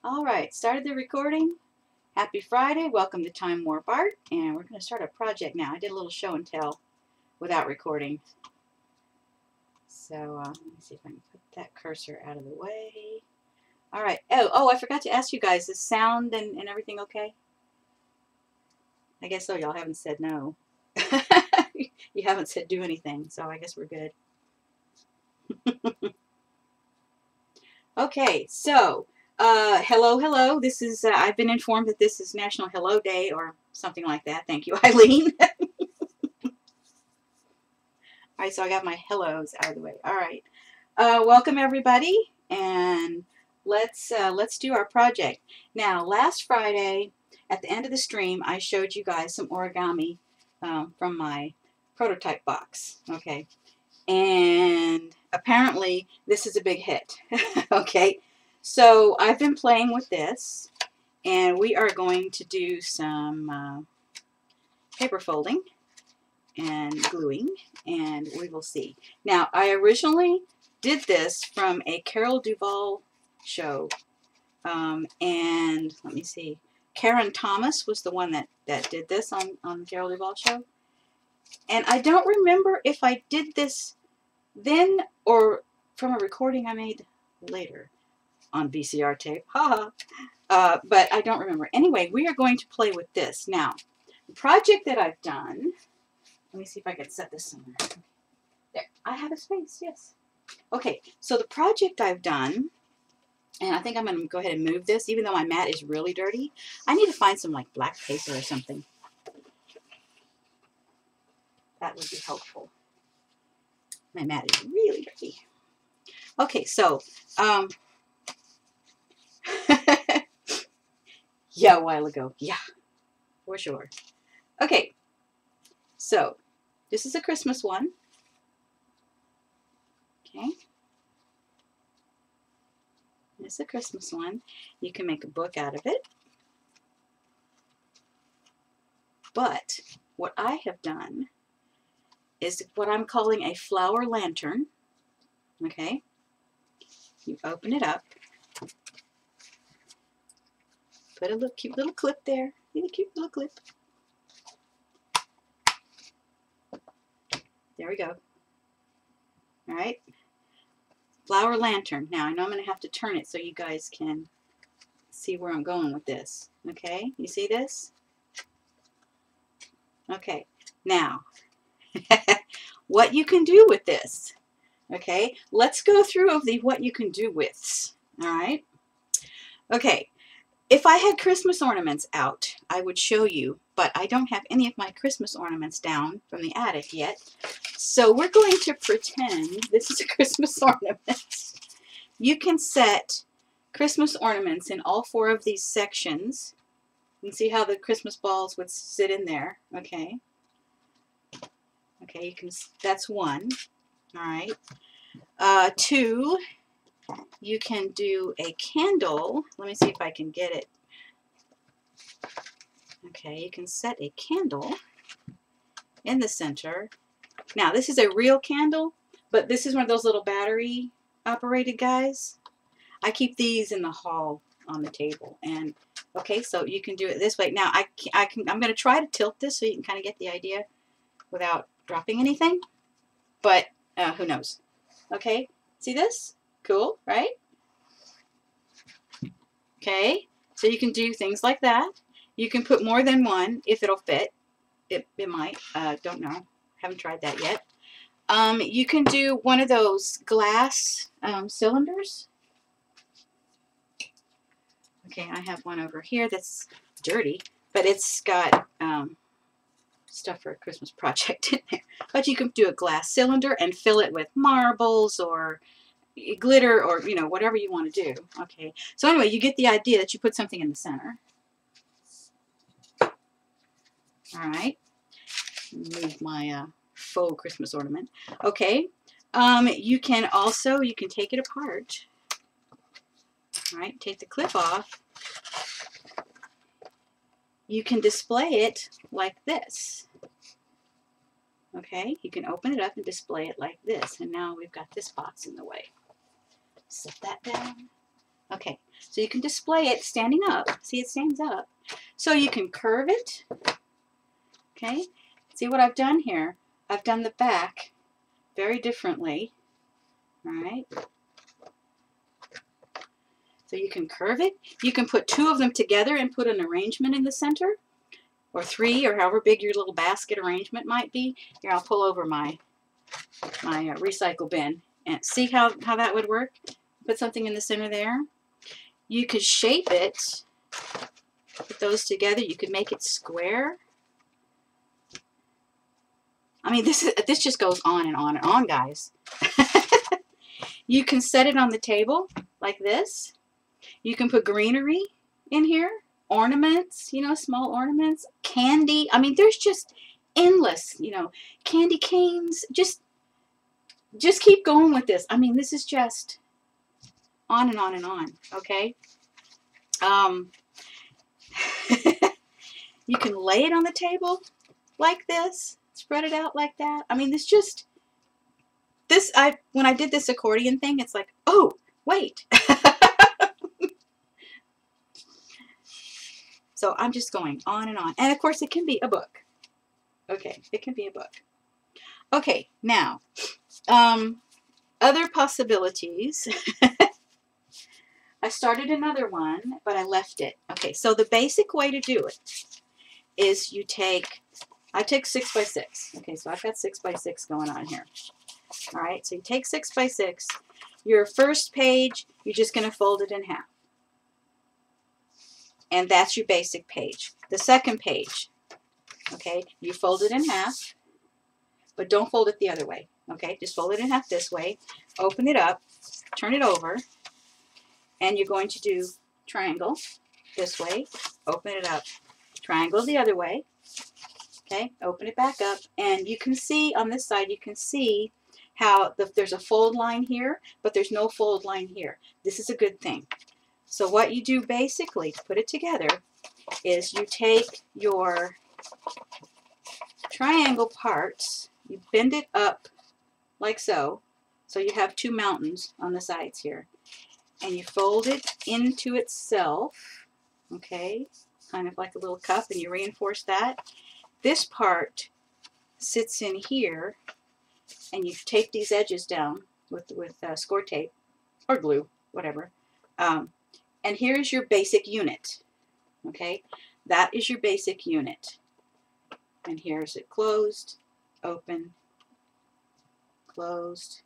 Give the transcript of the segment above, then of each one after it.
All right, started the recording. Happy Friday. Welcome to Time Warp Art. And we're going to start a project now. I did a little show and tell without recording. So let me see if I can put that cursor out of the way. All right. Oh, I forgot to ask you guys, is sound and everything okay? I guess so. Y'all haven't said no. You haven't said do anything, so I guess we're good. Okay, so hello. This is I've been informed that this is National Hello Day or something like that. Thank you, Eileen. All right, so I got my hellos out of the way. All right, welcome everybody, and let's do our project. Now, last Friday at the end of the stream, I showed you guys some origami from my prototype box. Okay, and apparently this is a big hit. Okay, so I've been playing with this, and we are going to do some paper folding and gluing, and we will see. Now, I originally did this from a Carol Duvall show, and let me see, Karen Thomas was the one that did this on the Carol Duvall show, and I don't remember if I did this then or from a recording I made later on VCR tape. Haha. But I don't remember. Anyway, we are going to play with this. Now, the project that I've done, let me see if I can set this somewhere. There, I have a space, yes. Okay, so the project I've done, and I think I'm going to go ahead and move this, even though my mat is really dirty. I need to find some like black paper or something. That would be helpful. My mat is really dirty. Okay, so, yeah, a while ago. Yeah, for sure. Okay, so this is a Christmas one. Okay. This is a Christmas one. You can make a book out of it. But what I have done is what I'm calling a flower lantern. Okay. You open it up. Put a little cute little clip there. See the cute little clip. There we go. All right. Flower lantern. Now I know I'm going to have to turn it so you guys can see where I'm going with this. Okay. You see this? Okay. Now, what you can do with this. Okay. Let's go through of the what you can do with. All right. Okay. If I had Christmas ornaments out, I would show you, but I don't have any of my Christmas ornaments down from the attic yet. So we're going to pretend this is a Christmas ornament. You can set Christmas ornaments in all four of these sections. You can see how the Christmas balls would sit in there. Okay. Okay, you can. That's one. All right. Two. You can do a candle. Let me see if I can get it. Okay, you can set a candle in the center. Now, this is a real candle, but this is one of those little battery operated guys. I keep these in the hall on the table. And okay, so you can do it this way. Now, I'm going to try to tilt this so you can kind of get the idea without dropping anything, but who knows. Okay, see this? Cool, right? Okay, so you can do things like that. You can put more than one if it'll fit. It might. Don't know. Haven't tried that yet. You can do one of those glass cylinders. Okay, I have one over here that's dirty, but it's got stuff for a Christmas project in there. But you can do a glass cylinder and fill it with marbles or glitter or, you know, whatever you want to do. Okay, so anyway, you get the idea that you put something in the center. All right, move my faux Christmas ornament. Okay, you can also, you can take it apart. All right, take the clip off. You can display it like this. Okay, you can open it up and display it like this. And now we've got this box in the way. Set that down. Okay, So you can display it standing up. See, it stands up. So you can curve it. Okay, see what I've done here? I've done the back very differently. All right. So you can curve it. You can put two of them together and put an arrangement in the center, or three, or however big your little basket arrangement might be. Here, I'll pull over my recycle bin and see how that would work. Put something in the center there. You could shape it, put those together. You could make it square. I mean, this just goes on and on and on, guys. You can set it on the table like this. You can put greenery in here, ornaments, you know, small ornaments, candy. I mean, there's just endless, you know, candy canes. Just keep going with this. I mean, this is just on and on and on, okay? You can lay it on the table like this, spread it out like that. I mean, when I did this accordion thing, it's like, oh, wait. So I'm just going on and on. And of course, it can be a book. Okay, it can be a book. Okay, now, other possibilities. I started another one, but I left it. Okay, so the basic way to do it is I take 6 by 6. Okay, so I've got 6 by 6 going on here. All right, so you take 6 by 6. Your first page, you're just going to fold it in half. And that's your basic page. The second page, okay, you fold it in half, but don't fold it the other way. Okay, just fold it in half this way. Open it up, turn it over, and you're going to do triangle this way. Open it up, triangle the other way. Okay, open it back up, and you can see on this side, you can see how there's a fold line here, but there's no fold line here. This is a good thing. So what you do basically to put it together is you take your triangle parts, you bend it up like so, so you have two mountains on the sides here, and you fold it into itself, okay, kind of like a little cup, and you reinforce that. This part sits in here, and you tape these edges down with score tape or glue, whatever. And here's your basic unit. Okay, that is your basic unit. And here's it closed, open, closed,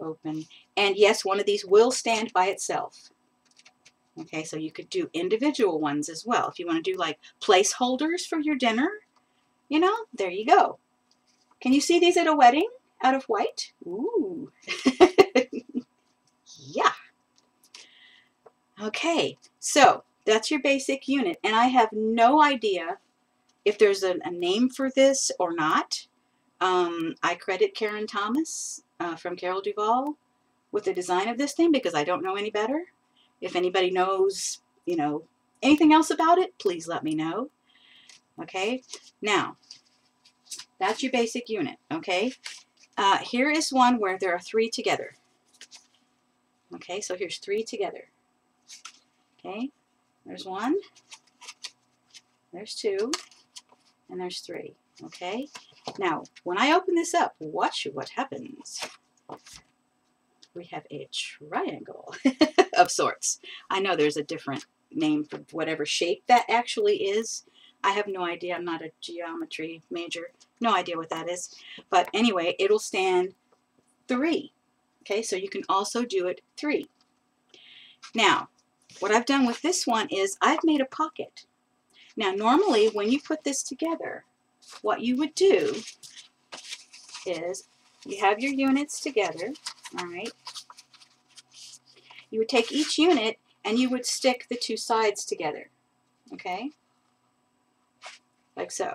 open. And yes, one of these will stand by itself. Okay, so you could do individual ones as well. If you want to do like placeholders for your dinner, you know, there you go. Can you see these at a wedding out of white? Ooh. Yeah. Okay, so that's your basic unit, and I have no idea if there's a name for this or not. I credit Karen Thomas from Carol Duvall with the design of this thing because I don't know any better. If anybody knows, you know, anything else about it, please let me know. Okay, now that's your basic unit. Okay, here is one where there are 3 together. Okay, so here's 3 together. Okay, there's 1, there's 2, and there's 3. Okay, now when I open this up, watch what happens. We have a triangle of sorts. I know there's a different name for whatever shape that actually is. I have no idea. I'm not a geometry major. No idea what that is. But anyway, it'll stand 3. Okay, so you can also do it 3. Now, what I've done with this one is I've made a pocket. Now, normally when you put this together, what you would do is you have your units together, all right? You would take each unit and you would stick the 2 sides together, okay? Like so.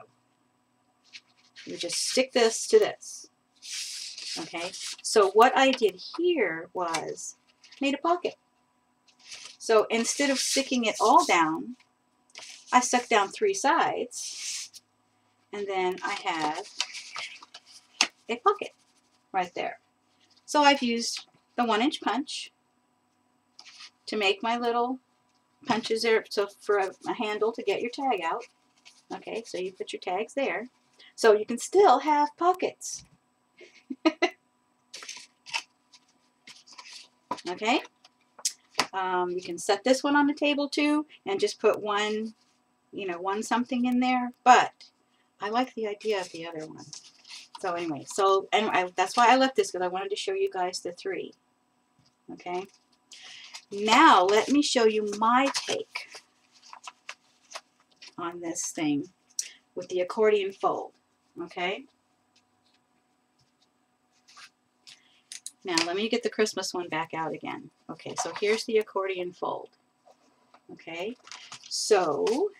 You would just stick this to this, okay? So what I did here was made a pocket. So instead of sticking it all down, I stuck down 3 sides, and then I have a pocket right there. So I've used the 1-inch punch to make my little punches there, so for a handle to get your tag out. Okay, so you put your tags there. So you can still have pockets. Okay, you can set this one on the table too and just put one, you know, one something in there, but I like the idea of the other one. So anyway, that's why I left this, because I wanted to show you guys the 3. Okay, now let me show you my take on this thing with the accordion fold. Okay, now let me get the Christmas one back out again. Okay, so here's the accordion fold. Okay, so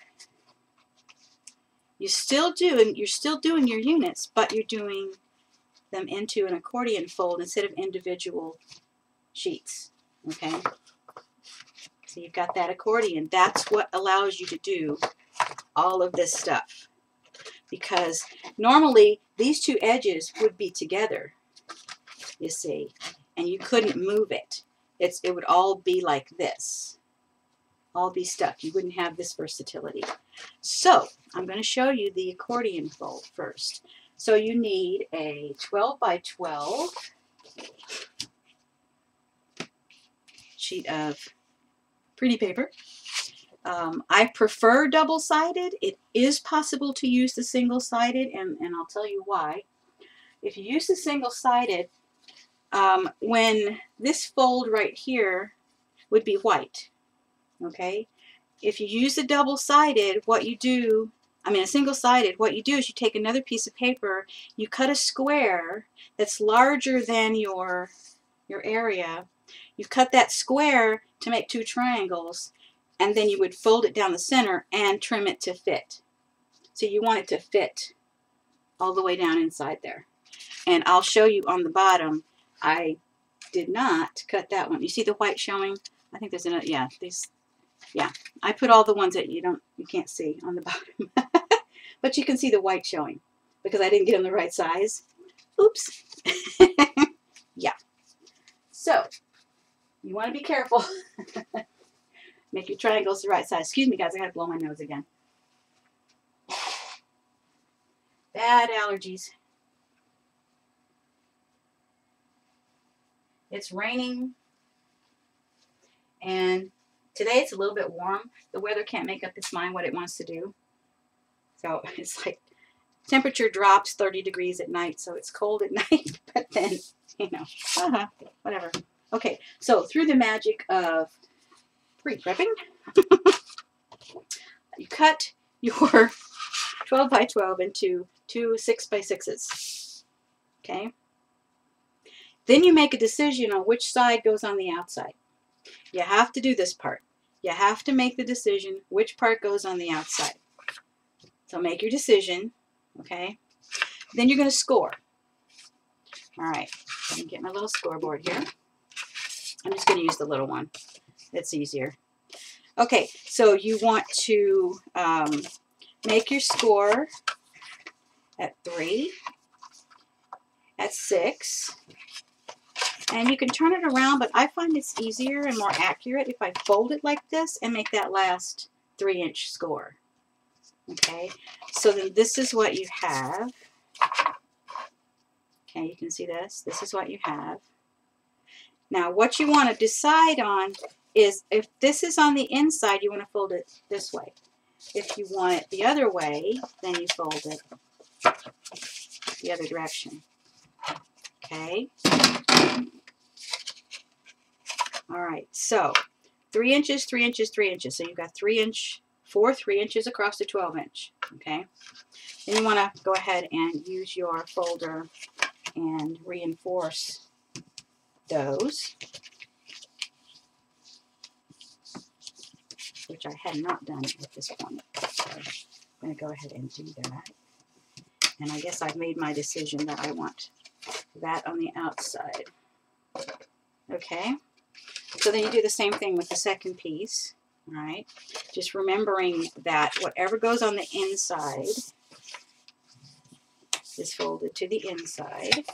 you're still doing your units, but you're doing them into an accordion fold instead of individual sheets. Okay, so you've got that accordion. That's what allows you to do all of this stuff, because normally these 2 edges would be together, you see, and you couldn't move it. It would all be like this, all be stuck. You wouldn't have this versatility. So I'm going to show you the accordion fold first. So you need a 12 by 12 sheet of pretty paper. I prefer double-sided. It is possible to use the single-sided, and I'll tell you why. If you use the single-sided, when this fold right here would be white, okay? If you use the double-sided, what you do, a single-sided, what you do is you take another piece of paper, you cut a square that's larger than your area. You cut that square to make 2 triangles, and then you would fold it down the center and trim it to fit. So you want it to fit all the way down inside there. And I'll show you on the bottom, I did not cut that one. You see the white showing? I think there's another, yeah, I put all the ones that you can't see on the bottom. But you can see the white showing because I didn't get them the right size. Oops. Yeah. So, you want to be careful. Make your triangles the right size. Excuse me, guys. I got to blow my nose again. Bad allergies. It's raining. And today it's a little bit warm. The weather can't make up its mind what it wants to do. So it's like temperature drops 30 degrees at night. So it's cold at night. But then, whatever. Okay. So through the magic of pre-prepping, you cut your 12 by 12 into 2 6 by 6s. Okay. Then you make a decision on which side goes on the outside. You have to do this part. You have to make the decision which part goes on the outside. So make your decision. Okay. Then you're going to score. All right. Let me get my little scoreboard here. I'm just going to use the little one. It's easier. Okay, so you want to make your score at 3, at 6, and you can turn it around, but I find it's easier and more accurate if I fold it like this and make that last 3-inch score. Okay, so then this is what you have. Okay, you can see this. This is what you have. Now, what you want to decide on is if this is on the inside, you want to fold it this way. If you want it the other way, then you fold it the other direction. Okay? All right, so 3 inches, 3 inches, 3 inches. So you've got 3 inches across the 12-inch. Okay? Then you want to go ahead and use your folder and reinforce those, which I had not done at this point. So I'm going to go ahead and do that. And I guess I've made my decision that I want that on the outside. Okay, so then you do the same thing with the second piece. All right, just remembering that whatever goes on the inside is folded to the inside,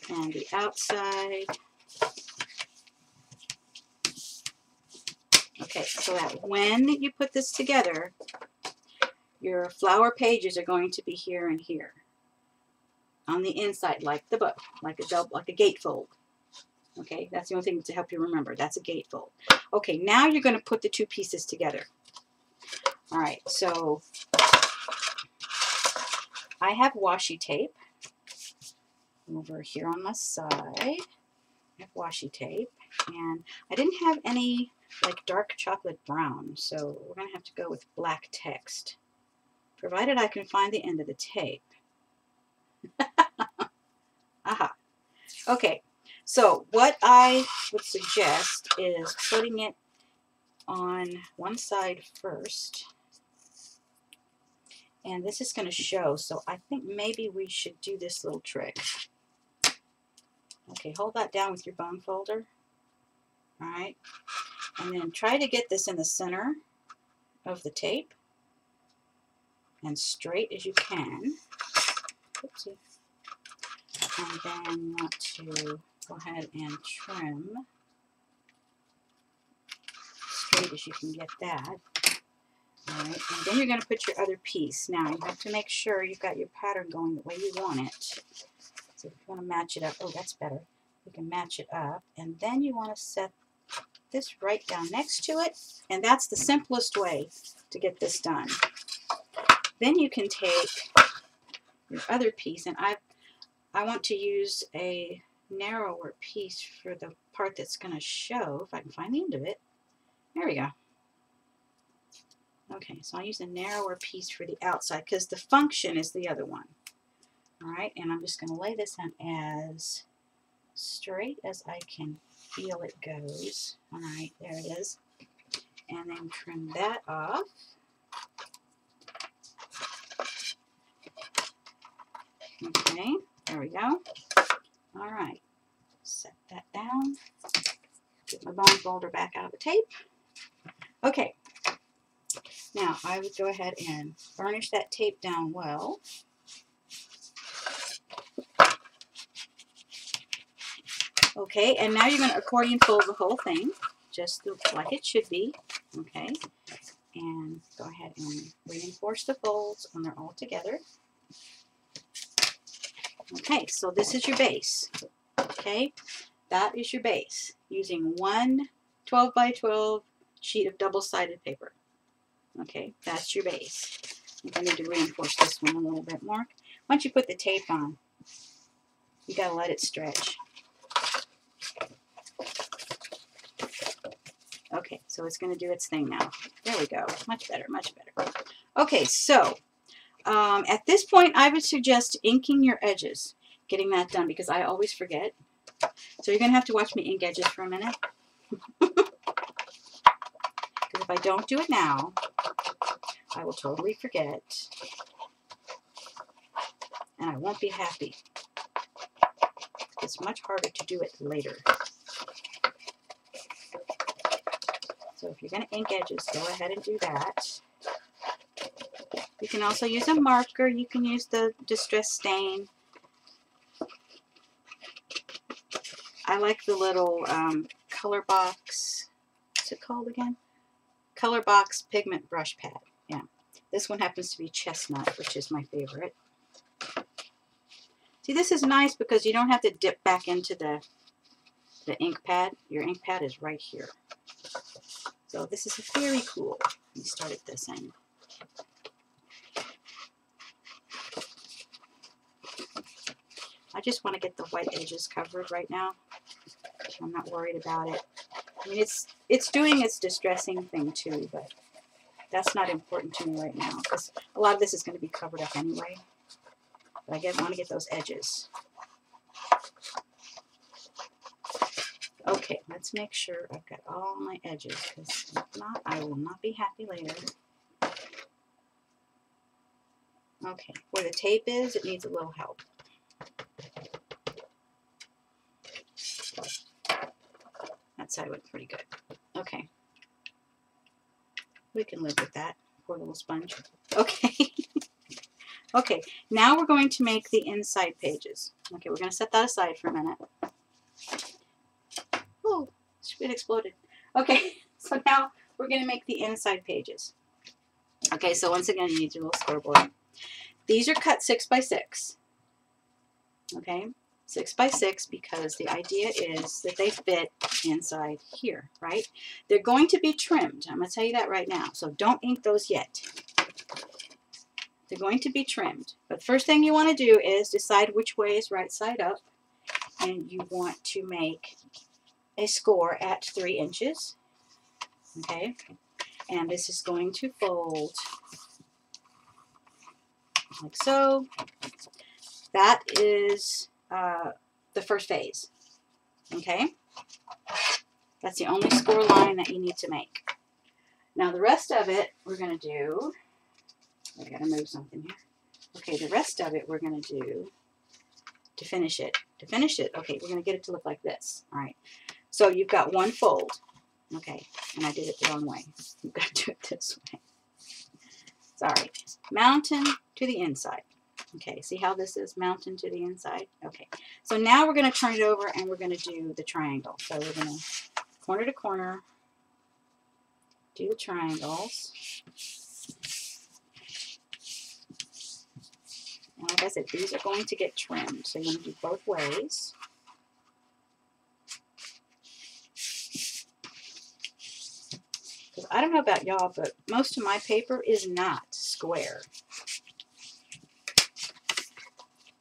and the outside Okay, so that when you put this together, your flower pages are going to be here and here on the inside, like the book, like a gatefold. Okay, that's the only thing to help you remember. That's a gatefold. Okay, now you're going to put the two pieces together. All right, so I have washi tape over here on my side. I have washi tape, and I didn't have any like dark chocolate brown, so we're going to have to go with black text, provided I can find the end of the tape. Aha. Okay, so what I would suggest is putting it on one side first. And this is going to show, so I think maybe we should do this little trick. Okay, hold that down with your bone folder. All right. And then try to get this in the center of the tape and straight as you can. Oopsie. And then you want to go ahead and trim straight as you can get that. All right, and then you're going to put your other piece. Now you have to make sure you've got your pattern going the way you want it. So if you want to match it up, oh, that's better. You can match it up, and then you want to set this right down next to it, and that's the simplest way to get this done. Then you can take your other piece, and I want to use a narrower piece for the part that's going to show, if I can find the end of it. There we go. Okay, so I'll use a narrower piece for the outside because the function is the other one. All right, and I'm just going to lay this on as straight as I can feel it goes. All right, there it is. And then trim that off. Okay, there we go. All right, set that down. Get my bone folder back out of the tape. Okay. Now, I would go ahead and burnish that tape down well. Okay, and now you're going to accordion fold the whole thing, just like it should be. Okay, and go ahead and reinforce the folds when they're all together. Okay, so this is your base. Okay, that is your base, using one 12 by 12 sheet of double-sided paper. Okay, that's your base. I think I need to reinforce this one a little bit more. Once you put the tape on, you gotta let it stretch. Okay, so it's gonna do its thing now. There we go. Much better, much better. Okay, so at this point, I would suggest inking your edges, getting that done, because I always forget. So you're gonna have to watch me ink edges for a minute. Because if I don't do it now, I will totally forget, and I won't be happy. It's much harder to do it later. So if you're going to ink edges, go ahead and do that. You can also use a marker. You can use the Distress Stain. I like the little color box. What's it called again? Color box pigment brush pad. Yeah. This one happens to be chestnut, which is my favorite. See, this is nice because you don't have to dip back into the ink pad. Your ink pad is right here. So this is very cool. Let me start at this end. I just want to get the white edges covered right now. I'm not worried about it. I mean, it's doing its distressing thing too, but that's not important to me right now because a lot of this is going to be covered up anyway. But I want to get those edges. Okay, let's make sure I've got all my edges, because if not, I will not be happy later. Okay, where the tape is, it needs a little help. That side went pretty good. Okay. We can live with that. Poor little sponge. Okay. Okay, now we're going to make the inside pages. Okay, we're going to set that aside for a minute. Oh, it exploded. Okay, so now we're going to make the inside pages. Okay, so once again, you need your little scoreboard. These are cut 6 by 6. Okay, 6 by 6 because the idea is that they fit inside here, right? They're going to be trimmed. I'm going to tell you that right now. So don't ink those yet. They're going to be trimmed. But the first thing you want to do is decide which way is right side up. And you want to make a score at 3 inches. Okay, and this is going to fold like so. That is the first phase. Okay, that's the only score line that you need to make. Now the rest of it we're going to do, I got to move something here. Okay, the rest of it we're going to do to finish it. Okay, we're going to get it to look like this. All right, so you've got one fold. Okay, and I did it the wrong way. You've got to do it this way. Sorry. Mountain to the inside. Okay, see how this is mountain to the inside? Okay, so now we're going to turn it over and we're going to do the triangle. So we're going to corner to corner do the triangles. And like I said, these are going to get trimmed, so you're going to do both ways. Because I don't know about y'all, but most of my paper is not square.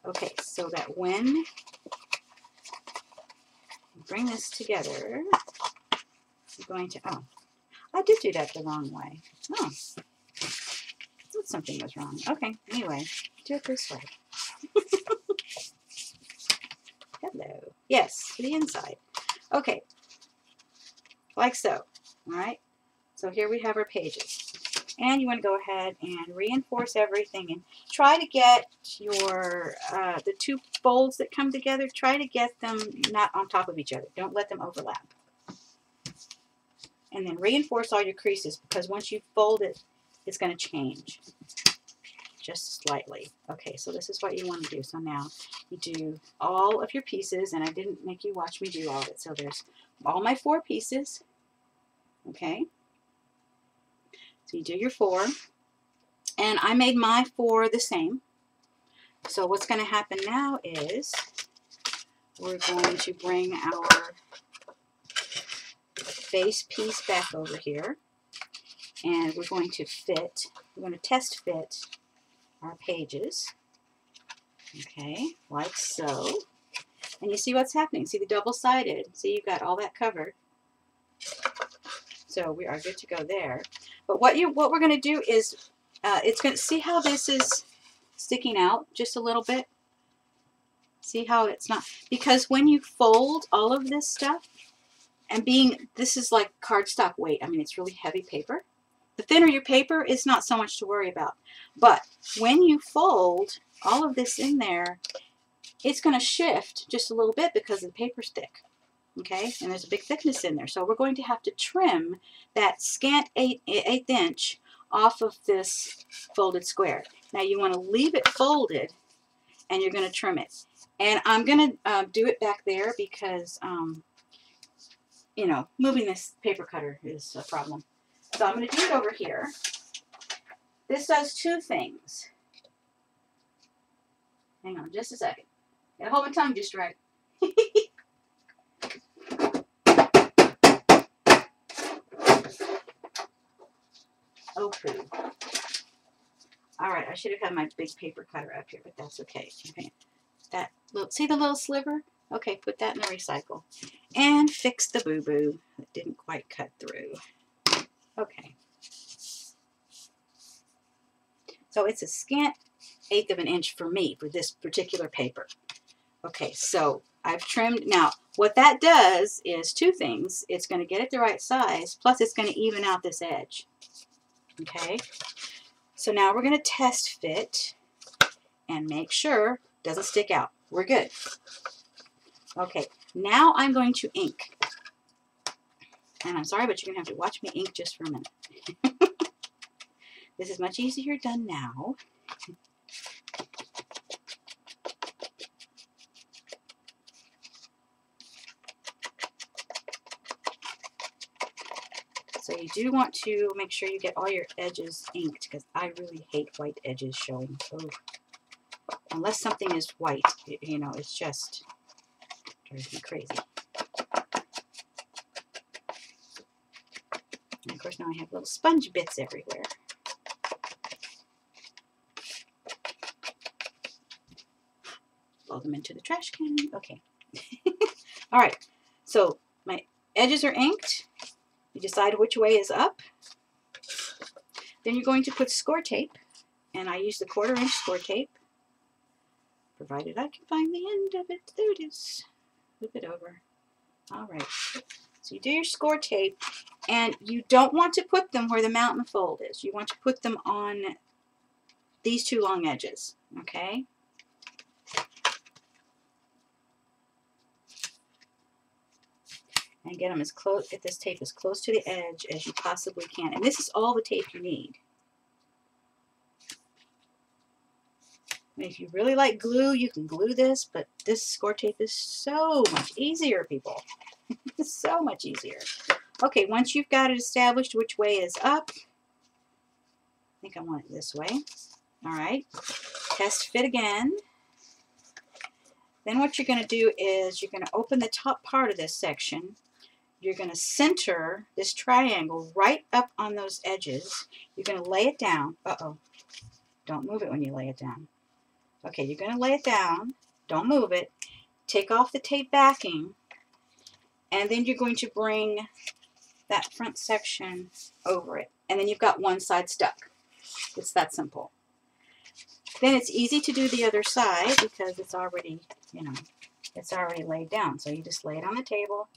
Okay, so that when you bring this together, you're going to, oh, I did do that the wrong way. Oh, I thought something was wrong. Okay, anyway, do it this way. Hello. Yes, to the inside. Okay, like so. All right, so here we have our pages. And you want to go ahead and reinforce everything and try to get your, the two folds that come together, try to get them not on top of each other. Don't let them overlap. And then reinforce all your creases, because once you fold it, it's going to change just slightly. Okay, so this is what you want to do. So now you do all of your pieces, and I didn't make you watch me do all of it. So there's all my 4 pieces. Okay. So you do your 4, and I made my 4 the same. So what's going to happen now is we're going to bring our base piece back over here, and we're going to test fit our pages. Okay, like so. And you see what's happening. See the double-sided. See, you've got all that covered. So we are good to go there. But what we're going to do is, it's going to, see how this is sticking out just a little bit? See how it's not, because when you fold all of this stuff, and this is like cardstock weight, I mean, it's really heavy paper. The thinner your paper, it's not so much to worry about. But when you fold all of this in there, it's going to shift just a little bit because the paper's thick. Okay, and there's a big thickness in there. So we're going to have to trim that scant eighth inch off of this folded square. Now you want to leave it folded, and you're going to trim it. And I'm going to do it back there because, you know, moving this paper cutter is a problem. So I'm going to do it over here. This does 2 things. Hang on just a second. Gotta hold my tongue just right. Oh, poo. All right, I should have had my big paper cutter up here, but that's okay. Okay, that little, see the little sliver? Okay, put that in the recycle. And fix the boo-boo that didn't quite cut through. Okay. So it's a scant 1/8 of an inch for me for this particular paper. Okay, so I've trimmed. Now, what that does is 2 things. It's going to get it the right size, plus it's going to even out this edge. Okay, so now we're going to test fit and make sure it doesn't stick out. We're good. Okay, now I'm going to ink. And I'm sorry, but you're going to have to watch me ink just for a minute. This is much easier done now. So you do want to make sure you get all your edges inked, because I really hate white edges showing. Ooh. Unless something is white, you know, it's just drives me crazy. And of course now I have little sponge bits everywhere. Blow them into the trash can. Okay. All right. So my edges are inked. You decide which way is up. Then you're going to put score tape, and I use the 1/4 inch score tape, provided I can find the end of it. There it is. Flip it over. All right. So you do your score tape, and you don't want to put them where the mountain fold is. You want to put them on these 2 long edges, okay? And get them as close, get this tape as close to the edge as you possibly can. And this is all the tape you need. And if you really like glue, you can glue this, but this score tape is so much easier, people. It's so much easier. Okay, once you've got it established which way is up, I think I want it this way. All right, test fit again. Then what you're going to do is you're going to open the top part of this section. You're going to center this triangle right up on those edges. You're going to lay it down. Uh-oh. Don't move it when you lay it down. Okay, you're going to lay it down. Don't move it. Take off the tape backing. And then you're going to bring that front section over it. And then you've got one side stuck. It's that simple. Then it's easy to do the other side because it's already, you know, it's already laid down. So you just lay it on the table.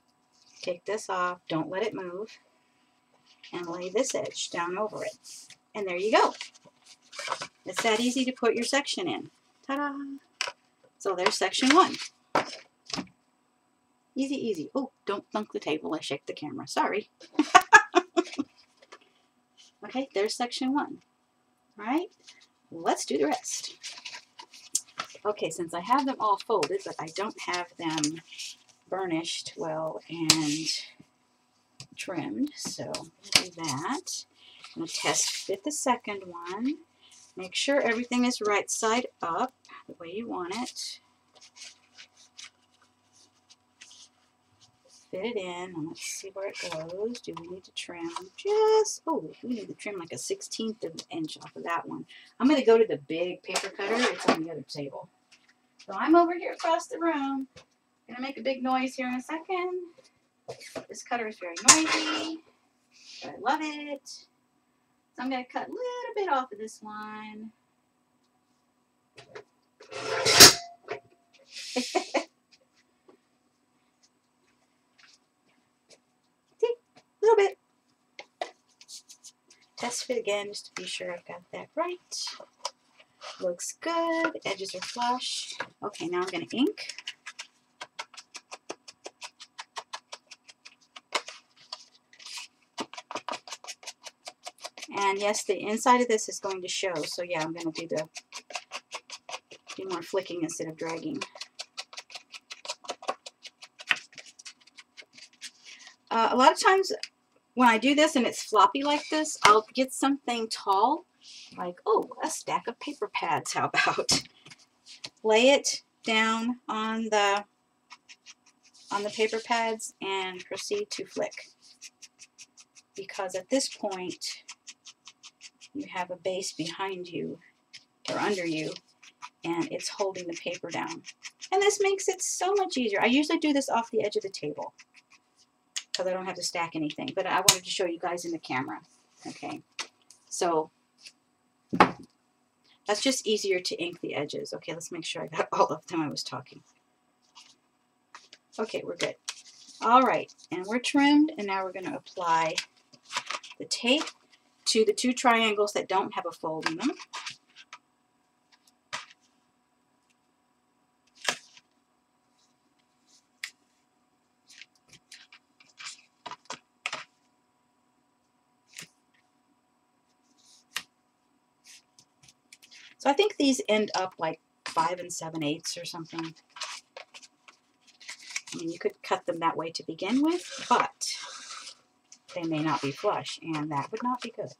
Take this off, don't let it move, and lay this edge down over it. And there you go. It's that easy to put your section in. Ta-da! So there's section 1. Easy, easy. Oh, don't thunk the table. I shake the camera. Sorry. Okay, there's section 1. All right, let's do the rest. Okay, since I have them all folded, but I don't have them burnished well and trimmed, so I'll do that. I'm going to test fit the second one. Make sure everything is right side up the way you want it. Fit it in, and let's see where it goes. Do we need to trim just, oh, we need to trim like a 1/16 of an inch off of that one. I'm going to go to the big paper cutter. It's on the other table. So I'm over here across the room. Gonna make a big noise here in a second. This cutter is very noisy, but I love it. So I'm gonna cut a little bit off of this one. See, a little bit. Test fit again just to be sure I've got that right. Looks good. Edges are flush. Okay, now I'm gonna ink. And yes, the inside of this is going to show. So yeah, I'm going to do more flicking instead of dragging. A lot of times when I do this and it's floppy like this, I'll get something tall, like, oh, a stack of paper pads, how about? Lay it down on the paper pads and proceed to flick. Because at this point, you have a base behind you or under you, and it's holding the paper down. And this makes it so much easier. I usually do this off the edge of the table because I don't have to stack anything, but I wanted to show you guys in the camera. Okay, so that's just easier to ink the edges. Okay, let's make sure I got all of them I was talking. Okay, we're good. All right, and we're trimmed, and now we're going to apply the tape to the 2 triangles that don't have a fold in them. So I think these end up like 5 7/8 or something. I mean, you could cut them that way to begin with, but they may not be flush, and that would not be good.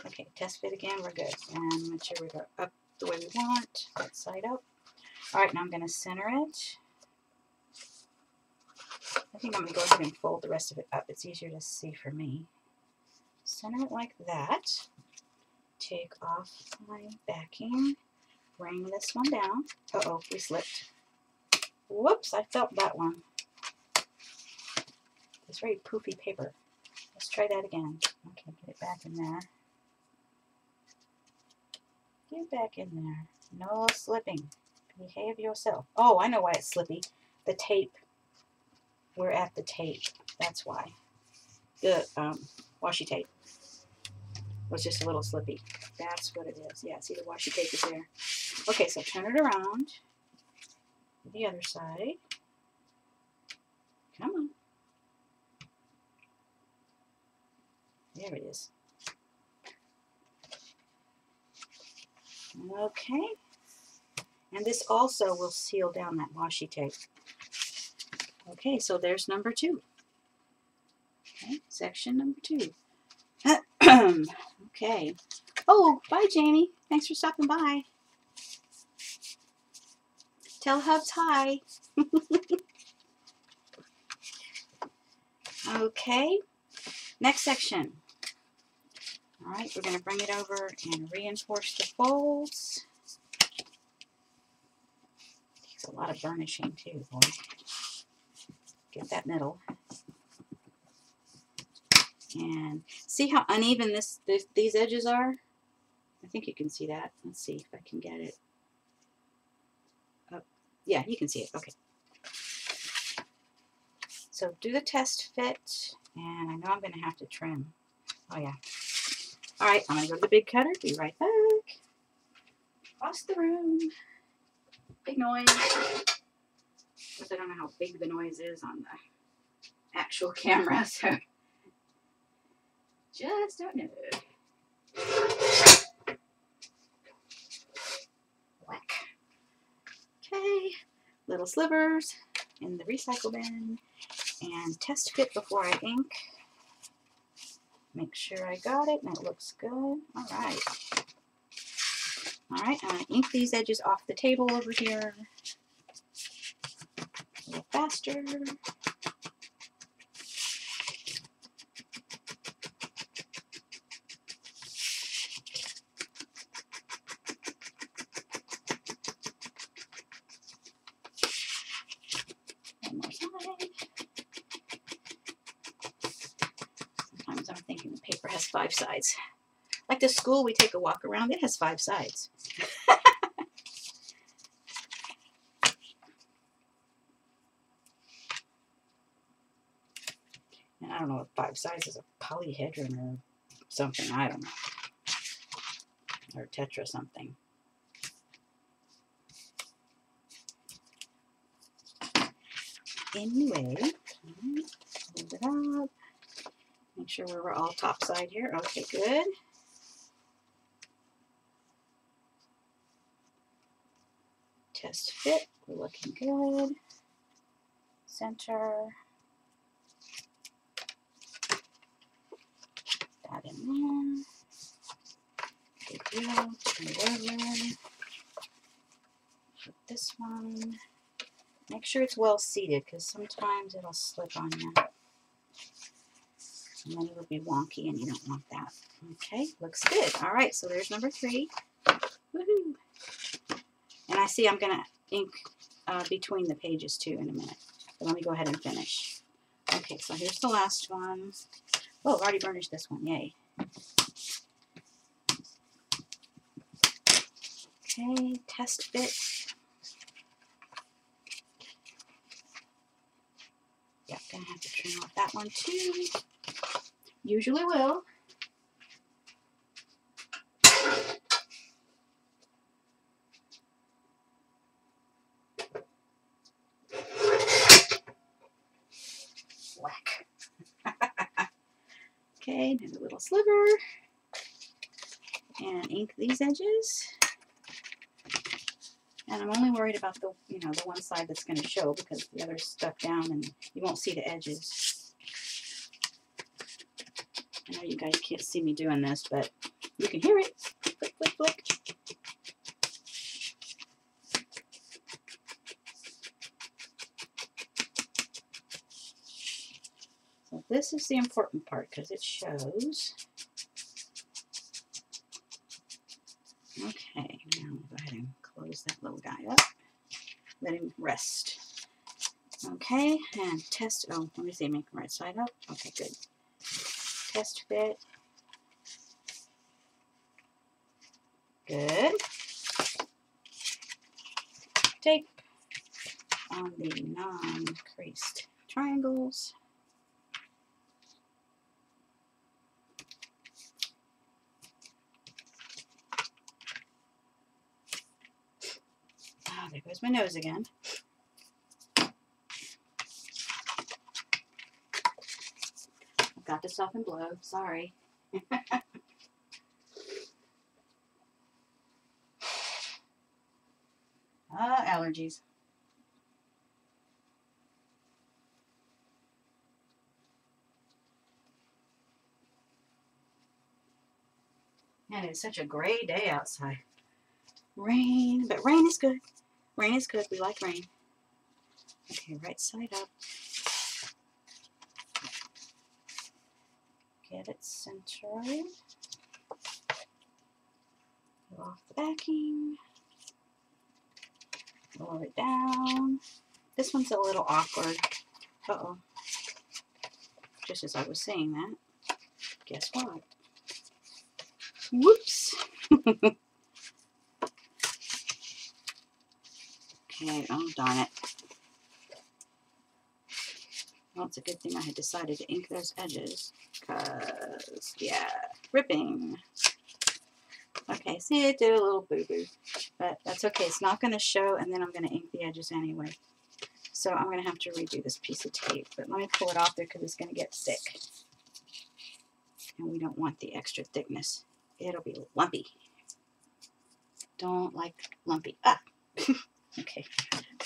Okay, test fit again, we're good. And make sure we go up the way we want, that side up. Alright, now I'm going to center it. I think I'm going to go ahead and fold the rest of it up. It's easier to see for me. Center it like that. Take off my backing. Bring this one down. Uh-oh, we slipped. Whoops, I felt that one. It's very poofy paper. Let's try that again. Okay, get it back in there. Get it back in there. No slipping. Behave yourself. Oh, I know why it's slippy. The tape. We're at the tape. That's why. The washi tape was just a little slippy. That's what it is. Yeah, see the washi tape is there. Okay, so turn it around. The other side. Come on. There it is. Okay. And this also will seal down that washi tape. Okay, so there's number 2. Okay, section number 2. Okay. Oh, bye, Jamie. Thanks for stopping by. Tell Hubs hi. Okay. Next section. All right, we're going to bring it over and reinforce the folds. Takes a lot of burnishing too, boy. Get that middle. And see how uneven these edges are? I think you can see that. Let's see if I can get it. Oh, yeah, you can see it. Okay. So do the test fit, and I know I'm going to have to trim. Oh, yeah. All right, I'm going to go to the big cutter. Be right back. Across the room. Big noise. Because I don't know how big the noise is on the actual camera, so just don't know. Whack. Okay, little slivers in the recycle bin, and test fit before I ink. Make sure I got it and it looks good. All right. All right, I'm going to ink these edges off the table over here. A little faster. One more side. Sometimes I'm thinking the paper has 5 sides. Like the school we take a walk around, it has 5 sides. And I don't know if 5 sides is a polyhedron or something. I don't know. Or tetra something. Anyway, hold it up. Make sure we're all top side here. Okay, good. Test fit. We're looking good. Center. That in there. Good deal. Turn it over. Put this one. Make sure it's well seated because sometimes it'll slip on you. And then it'll be wonky and you don't want that. Okay, looks good. All right, so there's number 3. Woohoo! And I see I'm going to ink between the pages too in a minute. But let me go ahead and finish. Okay, so here's the last one. Oh, I've already burnished this one. Yay. Okay, test fit. Yeah, gonna have to trim off that one too. Usually will. Whack. Okay, do a little sliver. And ink these edges. And I'm only worried about the, the one side that's going to show because the other's stuck down and you won't see the edges. I know you guys can't see me doing this, but you can hear it. Flick, flick, flick. So this is the important part because it shows. Okay, now we'll go ahead and close that little guy up. Let him rest. Okay, and test. Oh, let me see, make him right side up. Okay, good. Test fit. Good. Tape on the non-creased triangles. Oh, there goes my nose again. I've got to stop and blow. Sorry. Allergies. And it's such a gray day outside. Rain, but rain is good. Rain is good. We like rain. Okay, right side up. Get it centered. Pull off the backing. Lower it down. This one's a little awkward. Uh-oh. Just as I was saying that, guess what? Whoops. Okay, oh darn it. Well, it's a good thing I had decided to ink those edges, because, yeah, ripping. Okay, see, it did a little boo-boo, but that's okay. It's not going to show, and then I'm going to ink the edges anyway. So I'm going to have to redo this piece of tape, but let me pull it off there because it's going to get thick. And we don't want the extra thickness. It'll be lumpy. Don't like lumpy. Ah! Okay.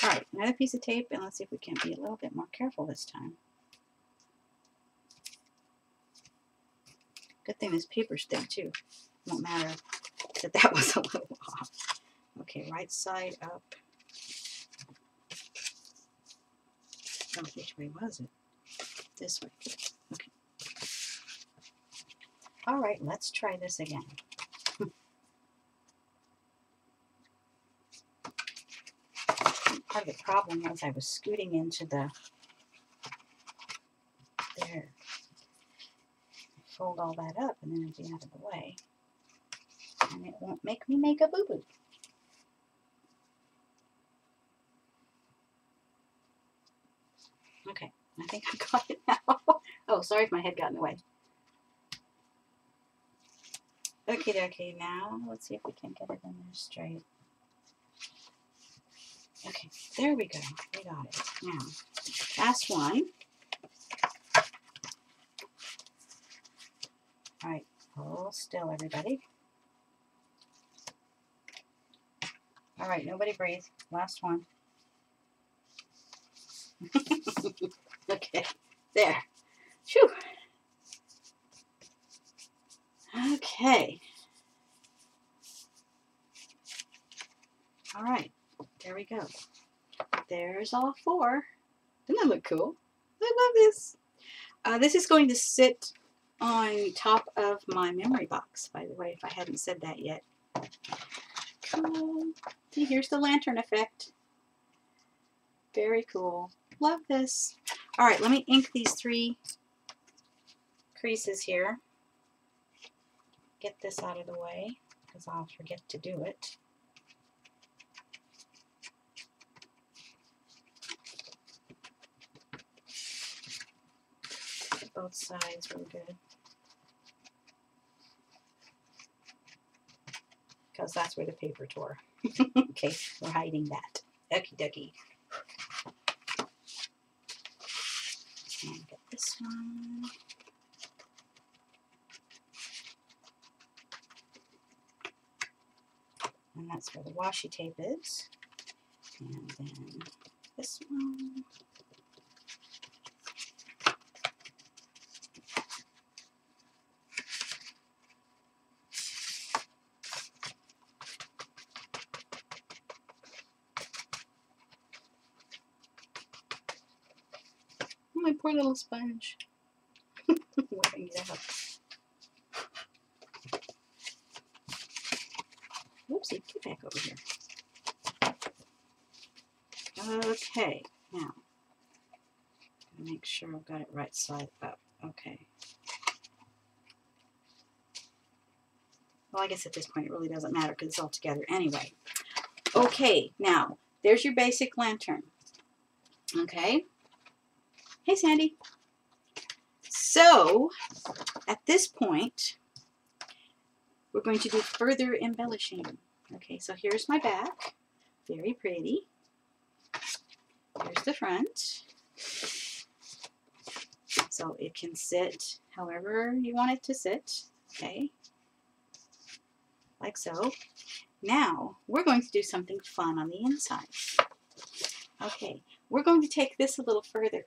All right, another piece of tape, and let's see if we can be a little bit more careful this time. Good thing this paper's thick too. Won't matter that that was a little off. Okay, right side up. Oh, which way was it? This way. Okay. All right, let's try this again. Part of the problem was I was scooting into the, there. Fold all that up and then it'll be out of the way. And it won't make me make a boo-boo. Okay, I think I got it now. Oh, sorry if my head got in the way. Okay, now let's see if we can get it in there straight. Okay, there we go. We got it. Now, last one. All right, hold still, everybody. All right, nobody breathe. Last one. Okay, there. Phew. Okay. All right, there we go. There's all four. Doesn't that look cool? I love this. This is going to sit on top of my memory box, by the way, if I hadn't said that yet. Cool. See, here's the lantern effect. Very cool. Love this. All right, let me ink these 3 creases here. Get this out of the way, because I'll forget to do it. Both sides real good. Because that's where the paper tore. Okay, we're hiding that. Okie dokie. And get this one. And that's where the washi tape is. And then this one. poor little sponge. Wetting it up. Whoopsie, get back over here. Okay, now, make sure I've got it right side up. Okay. Well, I guess at this point it really doesn't matter because it's all together anyway. Okay, now, there's your basic lantern. Okay. Hey, Sandy. So, at this point, we're going to do further embellishing. Okay, so here's my back. Very pretty. Here's the front. So it can sit however you want it to sit. Okay. Like so. Now, we're going to do something fun on the inside. Okay, we're going to take this a little further.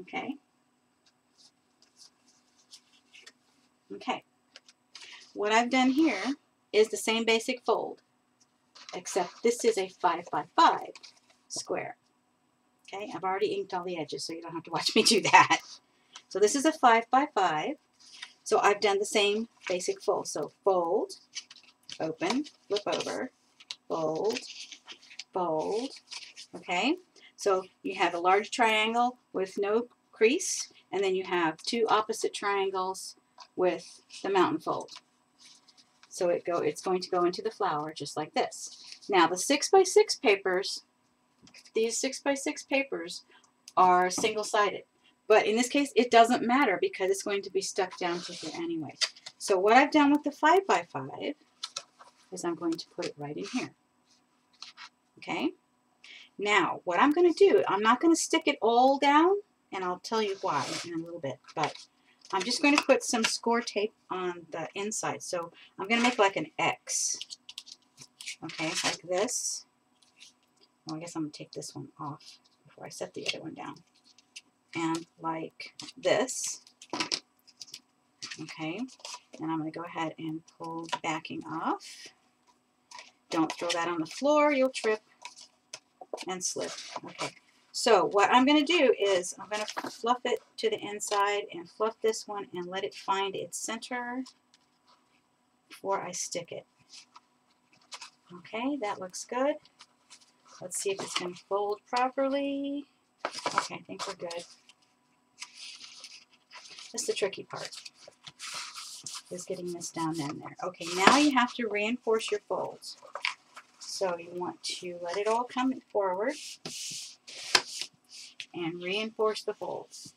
Okay. Okay. What I've done here is the same basic fold, except this is a 5 by 5 square. Okay, I've already inked all the edges, so you don't have to watch me do that. So this is a 5 by 5. So I've done the same basic fold. So fold, open, flip over, fold, fold. Okay, so you have a large triangle with no crease, and then you have two opposite triangles with the mountain fold. So it's going to go into the flower just like this. Now the 6 by 6 papers, these 6 by 6 papers are single-sided. But in this case, it doesn't matter because it's going to be stuck down to here anyway. So what I've done with the 5 by 5 is I'm going to put it right in here. Okay? Now, what I'm going to do, I'm not going to stick it all down, and I'll tell you why in a little bit, but I'm just going to put some score tape on the inside. So I'm going to make like an X. Okay, like this. Well, I guess I'm going to take this one off before I set the other one down. And like this. Okay, and I'm going to go ahead and pull the backing off. Don't throw that on the floor, you'll trip and slip. Okay, so what I'm going to do is I'm going to fluff it to the inside and fluff this one and let it find its center before I stick it. Okay, that looks good. Let's see if it's going to fold properly. Okay, I think we're good. That's the tricky part, is getting this down in there. Okay, now you have to reinforce your folds. So you want to let it all come forward and reinforce the folds.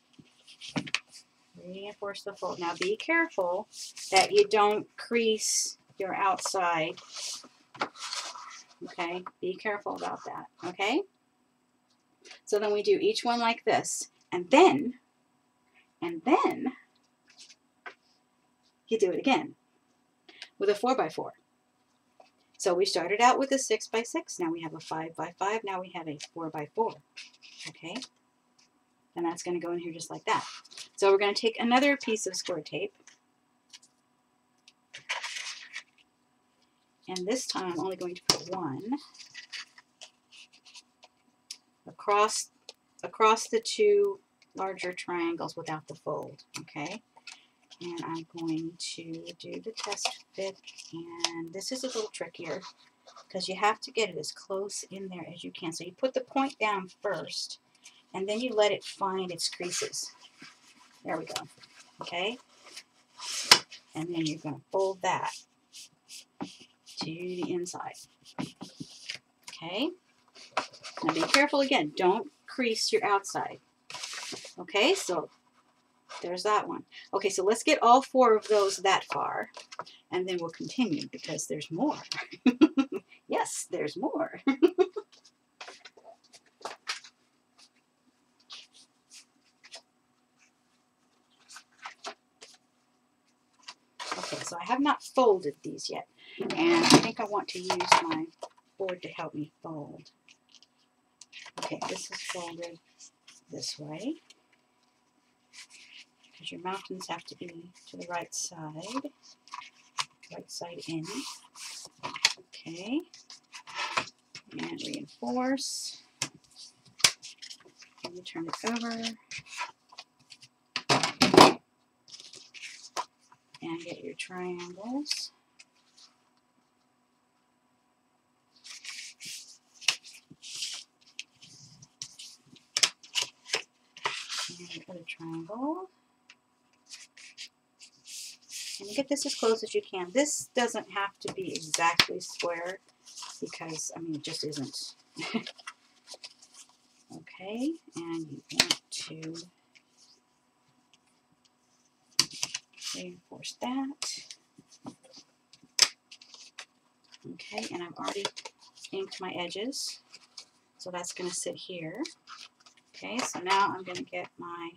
Reinforce the fold. Now be careful that you don't crease your outside. Okay, be careful about that. Okay? So then we do each one like this. And then you do it again with a 4 by 4. So we started out with a 6 by 6. Now we have a 5 by 5. Now we have a 4 by 4. Okay? And that's going to go in here just like that. So we're going to take another piece of score tape. And this time I'm only going to put one across the two larger triangles without the fold. Okay? And I'm going to do the test fit. And this is a little trickier because you have to get it as close in there as you can. So you put the point down first, and then you let it find its creases. There we go. Okay? And then you're going to fold that to the inside. Okay? Now be careful again. Don't crease your outside. Okay? So there's that one. Okay, so let's get all 4 of those that far, and then we'll continue because there's more. Yes, there's more. Okay, so I have not folded these yet, and I think I want to use my board to help me fold. Okay, this is folded this way, because your mountains have to be to the right side in. Okay, and reinforce. And you turn it over. and get your triangles. And put a triangle. And you get this as close as you can. This doesn't have to be exactly square because, I mean, it just isn't. Okay, and you want to reinforce that. Okay, and I've already inked my edges, so that's going to sit here. Okay, so now I'm going to get my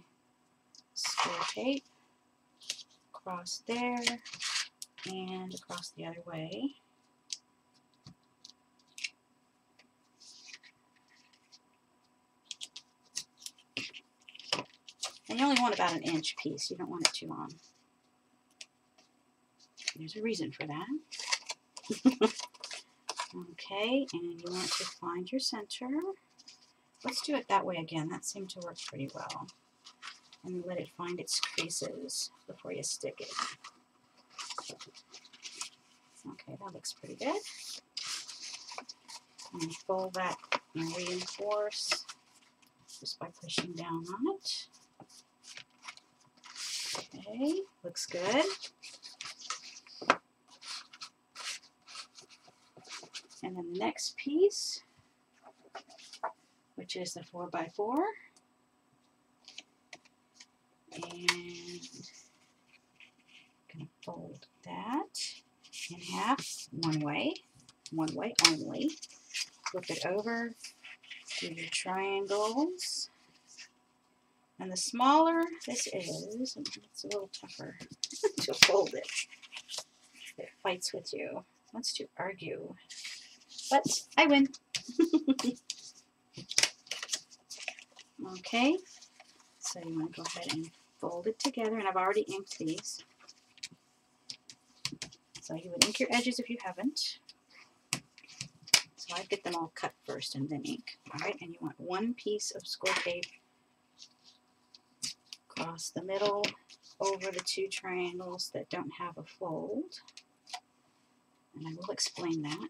square tape across there and across the other way. And you only want about an inch piece. You don't want it too long. There's a reason for that. Okay, and you want to find your center. Let's do it that way again. That seemed to work pretty well. And let it find its creases before you stick it. Okay, that looks pretty good. And fold that and reinforce just by pushing down on it. Okay, looks good. And then the next piece, which is the 4x4. And I'm going to fold that in half one way only. Flip it over, do your triangles. And the smaller this is, it's a little tougher to fold it. It fights with you, wants to argue. But I win. Okay, so you want to go ahead and fold it together, and I've already inked these. So you would ink your edges if you haven't. So I get them all cut first and then ink. Alright, and you want one piece of score tape across the middle over the two triangles that don't have a fold. And I will explain that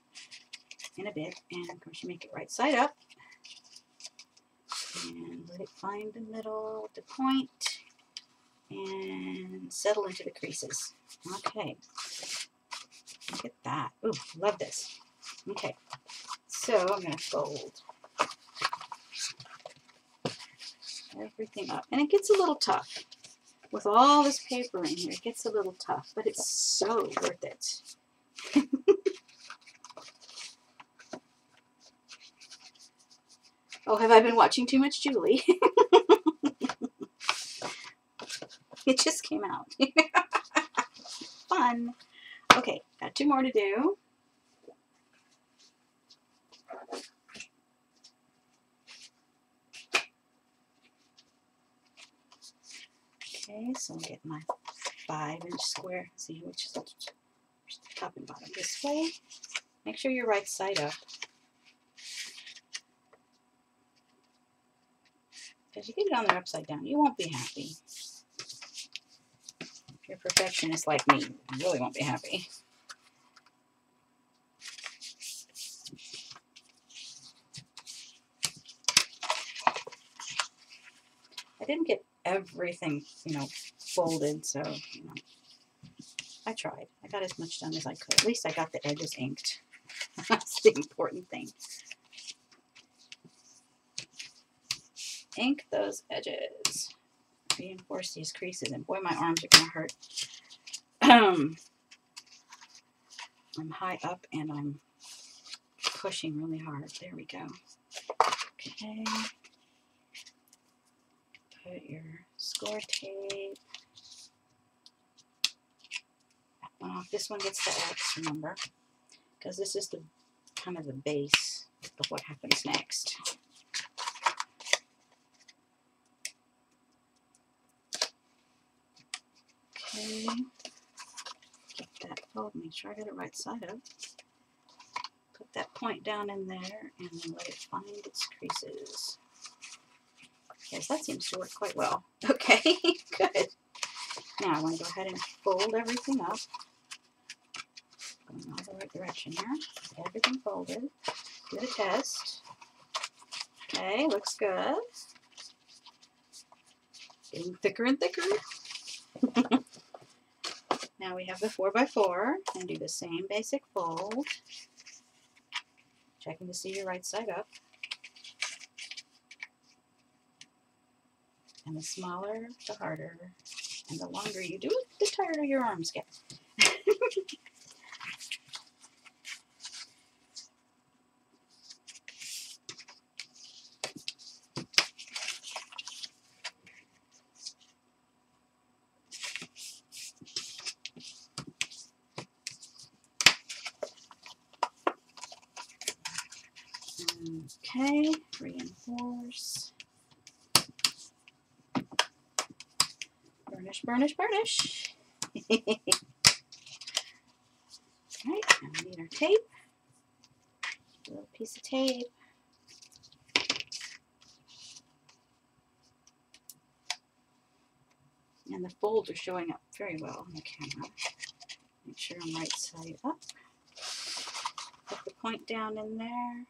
in a bit. And of course you make it right side up. And let it find the middle with the point and settle into the creases. Okay, look at that. Ooh, love this. Okay, so I'm going to fold everything up. And it gets a little tough. With all this paper in here, it gets a little tough, but it's so worth it. Oh, have I been watching too much Julie? It just came out. Fun. Okay, got two more to do. Okay, so I'll get my 5-inch square. See which is top and bottom this way. Make sure you're right side up. Because you get it on there upside down, you won't be happy. If you're a perfectionist like me, you really won't be happy. I didn't get everything, folded, so, I tried. I got as much done as I could. At least I got the edges inked. That's the important thing. Ink those edges. Reinforce these creases, and boy, my arms are going to hurt. I'm high up and I'm pushing really hard. There we go. Okay. Put your score tape. That one off. This one gets the X, remember, because this is the kind of the base of what happens next. Okay, get that fold, make sure I got it right side up. Put that point down in there and then let it find its creases. Yes, that seems to work quite well. Okay, good. Now Now I want to go ahead and fold everything up. Going all the right direction here. Everything folded. Do the test. Okay, looks good. Getting thicker and thicker. Now we have the 4x4 and do the same basic fold. Checking to see your right side up. And the smaller, the harder. And the longer you do it, the tighter your arms get. Okay, reinforce. Burnish, burnish, burnish. Alright, now we need our tape. A little piece of tape. And the folds are showing up very well on the camera. Make sure I'm right side up. Put the point down in there.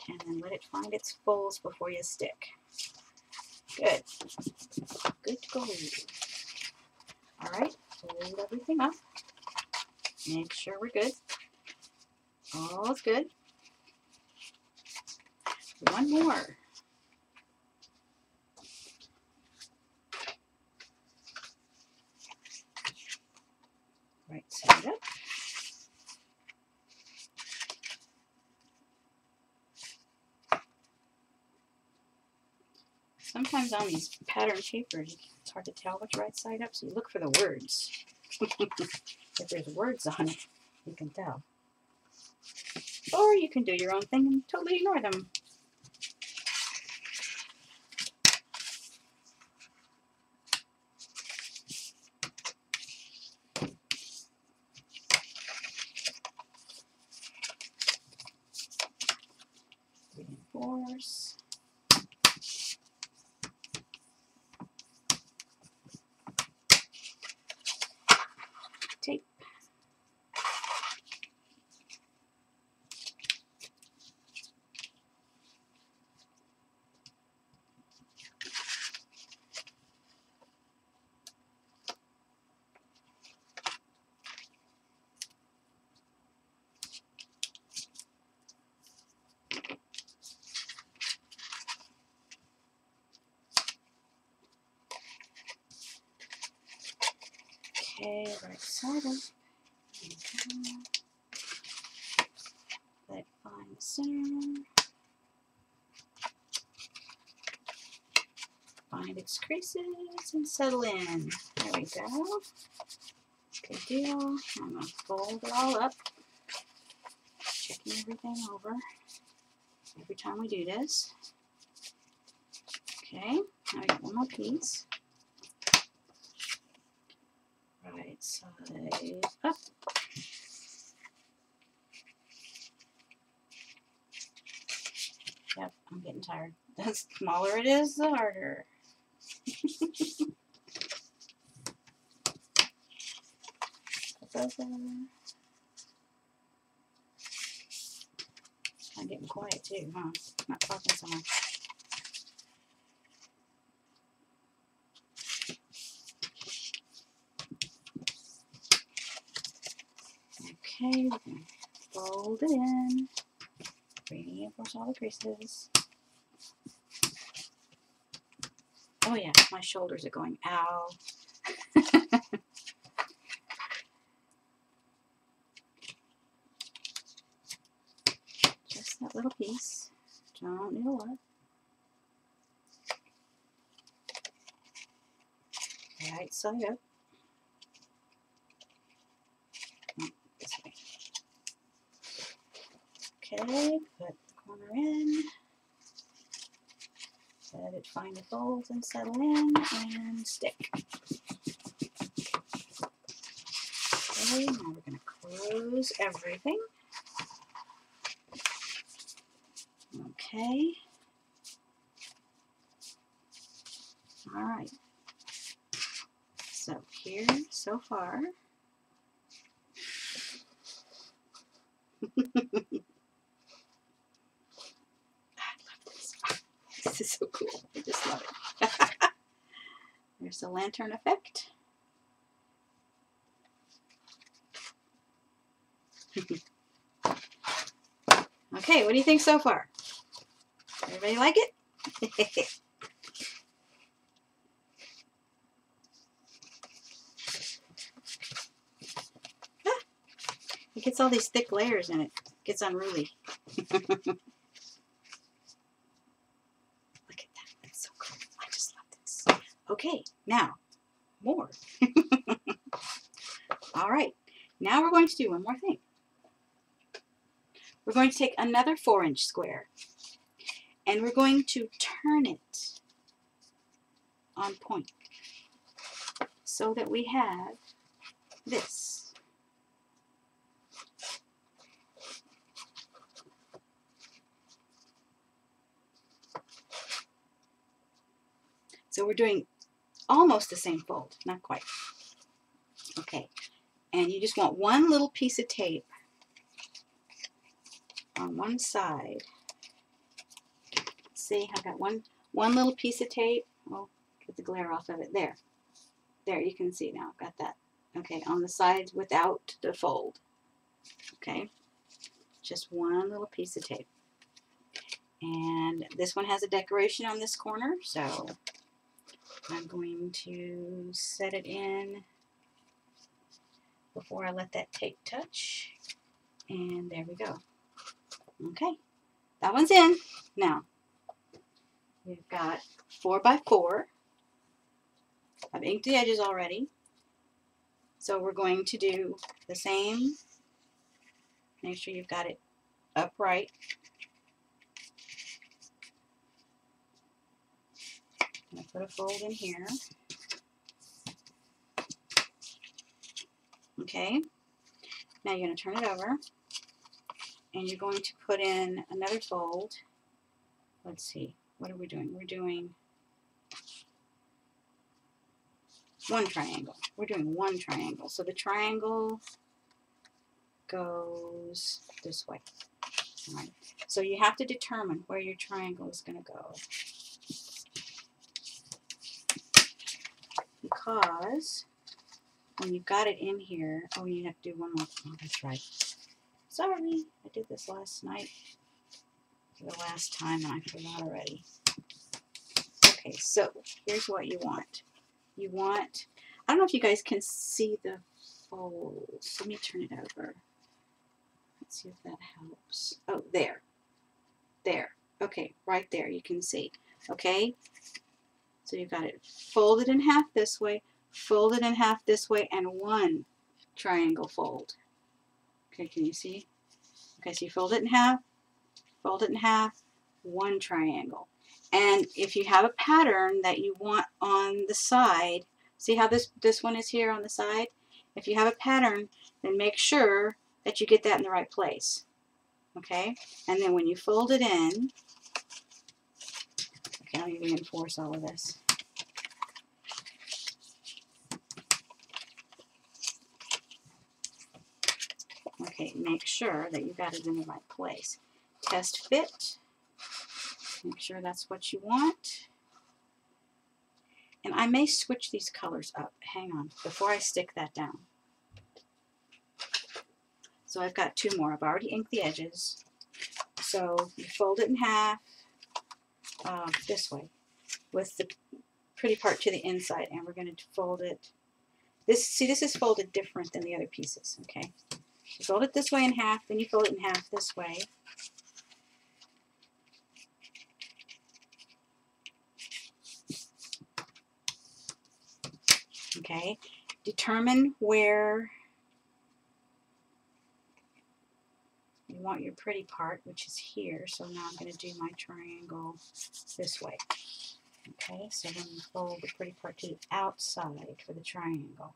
And then let it find its folds before you stick. Good. Good to go. Alright, fold everything up. Make sure we're good. All's good. One more. Right side up. Sometimes on these pattern papers, it's hard to tell which right side up, so you look for the words. If there's words on it, you can tell. Or you can do your own thing and totally ignore them. Reinforce. Tape. Okay, right side up. Okay. Let it find the center. Find its creases and settle in. There we go. Good deal. I'm going to fold it all up. Checking everything over every time we do this. Okay, now we got one more piece. Right side up. Yep, I'm getting tired. The smaller it is, the harder. I'm getting quiet too, huh? Not talking so much. Okay, we're going to fold it in. Reinforce all the creases. Oh yeah, my shoulders are going, ow. Just that little piece. Don't need a lot. Right side up. Oh, this way. Okay, put the corner in. Let it find the folds and settle in and stick. Okay, now we're going to close everything. Okay. Alright. So here, so far. I love this. This is so cool. I just love it. There's the lantern effect. Okay, what do you think so far? Everybody like it? It gets all these thick layers in it. It gets unruly. Look at that. That's so cool. I just love this. Okay, now, more. All right, now we're going to do one more thing. We're going to take another 4-inch square and we're going to turn it on point so that we have this. So we're doing almost the same fold, not quite. Okay, and you just want one little piece of tape on one side. See, I've got one little piece of tape. Oh, get the glare off of it. There. There, you can see now. I've got that. Okay, on the sides without the fold. Okay, just one little piece of tape. And this one has a decoration on this corner, so I'm going to set it in before I let that tape touch. And there we go. Okay, that one's in. Now, we've got 4x4. I've inked the edges already. So we're going to do the same. Make sure you've got it upright. I'm going to put a fold in here. Okay. Now you're going to turn it over. And you're going to put in another fold. Let's see. What are we doing? We're doing one triangle. We're doing one triangle. So the triangle goes this way. All right. So you have to determine where your triangle is going to go. Because when you've got it in here, oh, you have to do one more. Oh, that's right. Sorry, I did this last night for the last time and I forgot already. Okay, so here's what you want. You want, I don't know if you guys can see the folds. Let me turn it over. Let's see if that helps. Oh, there. There. Okay, right there you can see. Okay, so you've got it folded in half this way, folded in half this way, and one triangle fold. Okay, can you see? Okay, so you fold it in half, one triangle. And if you have a pattern that you want on the side, see how this one is here on the side? If you have a pattern, then make sure that you get that in the right place. Okay? And then when you fold it in, okay, let me reinforce all of this. Okay, make sure that you got it in the right place. Test fit. Make sure that's what you want. And I may switch these colors up. Hang on, before I stick that down. So I've got two more. I've already inked the edges. So you fold it in half this way with the pretty part to the inside, and we're going to fold it. This is folded different than the other pieces. Okay, you fold it this way in half, then you fold it in half this way. Okay, determine where you want your pretty part, which is here. So now I'm going to do my triangle this way. Okay, so then fold the pretty part to the outside for the triangle.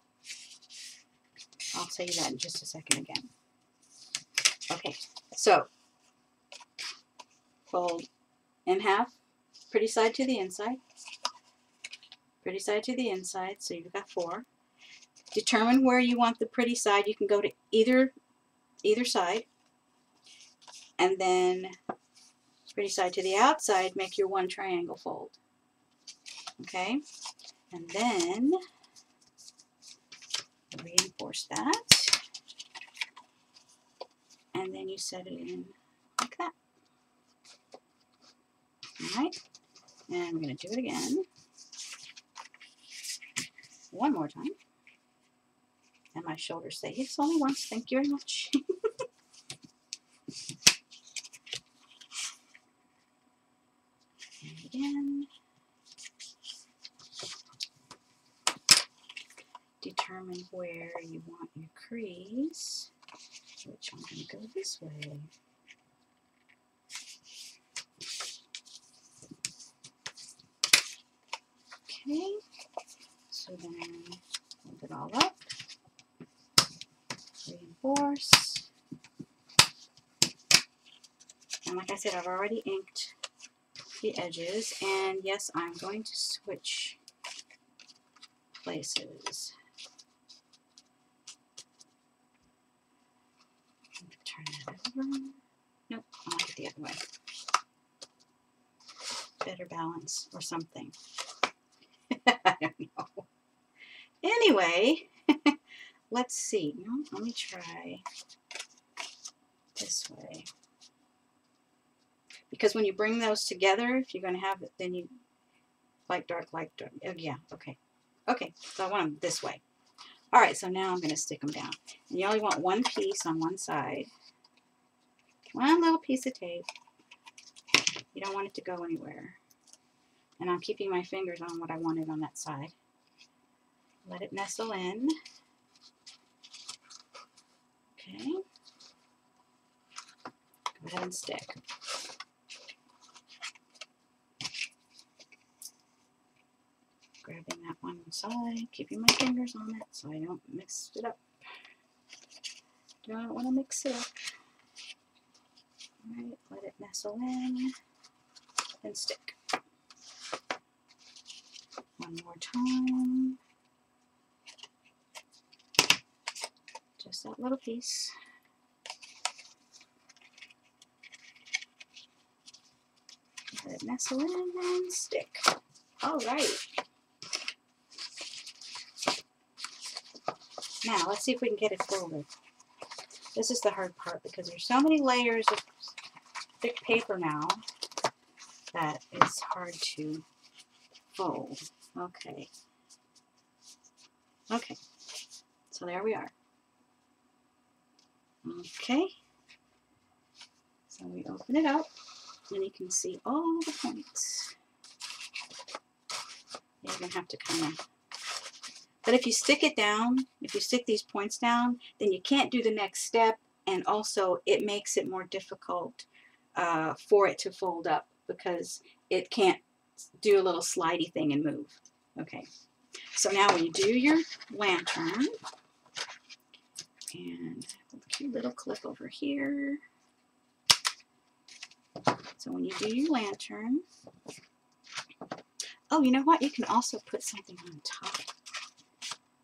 I'll tell you that in just a second again. Okay, so fold in half, pretty side to the inside, pretty side to the inside, so you've got four. Determine where you want the pretty side. You can go to either side, and then pretty side to the outside, make your one triangle fold. Okay, and then reinforce that, and then you set it in like that. All right, and we're going to do it again one more time. And my shoulders say, it's only once, thank you very much. And again. Determine where you want your crease, which I'm going to go this way. Okay, so then hold it all up, reinforce, and like I said, I've already inked the edges, and yes, I'm going to switch places. Turn that over. Nope, I want it the other way. Better balance or something. I don't know. Anyway, let's see. No, let me try this way. Because when you bring those together, if you're going to have it, then you light, dark, light, dark. Oh, yeah, okay. Okay, so I want them this way. All right, so now I'm going to stick them down. And you only want one piece on one side. One little piece of tape. You don't want it to go anywhere. And I'm keeping my fingers on what I wanted on that side. Let it nestle in. Okay. Go ahead and stick. Grabbing that one side, keeping my fingers on it so I don't mix it up. Don't want to mix it up. Alright, let it nestle in and stick. One more time. Just that little piece. Let it nestle in and stick. Alright. Now, let's see if we can get it folded. This is the hard part because there's so many layers of thick paper now that it's hard to fold. Okay. Okay. So there we are. Okay. So we open it up and you can see all the points. You're going to have to kind of... But if you stick it down, if you stick these points down, then you can't do the next step, and also it makes it more difficult for it to fold up because it can't do a little slidey thing and move. Okay, so now when you do your lantern, and a cute little clip over here. So when you do your lantern, oh, you know what? You can also put something on top.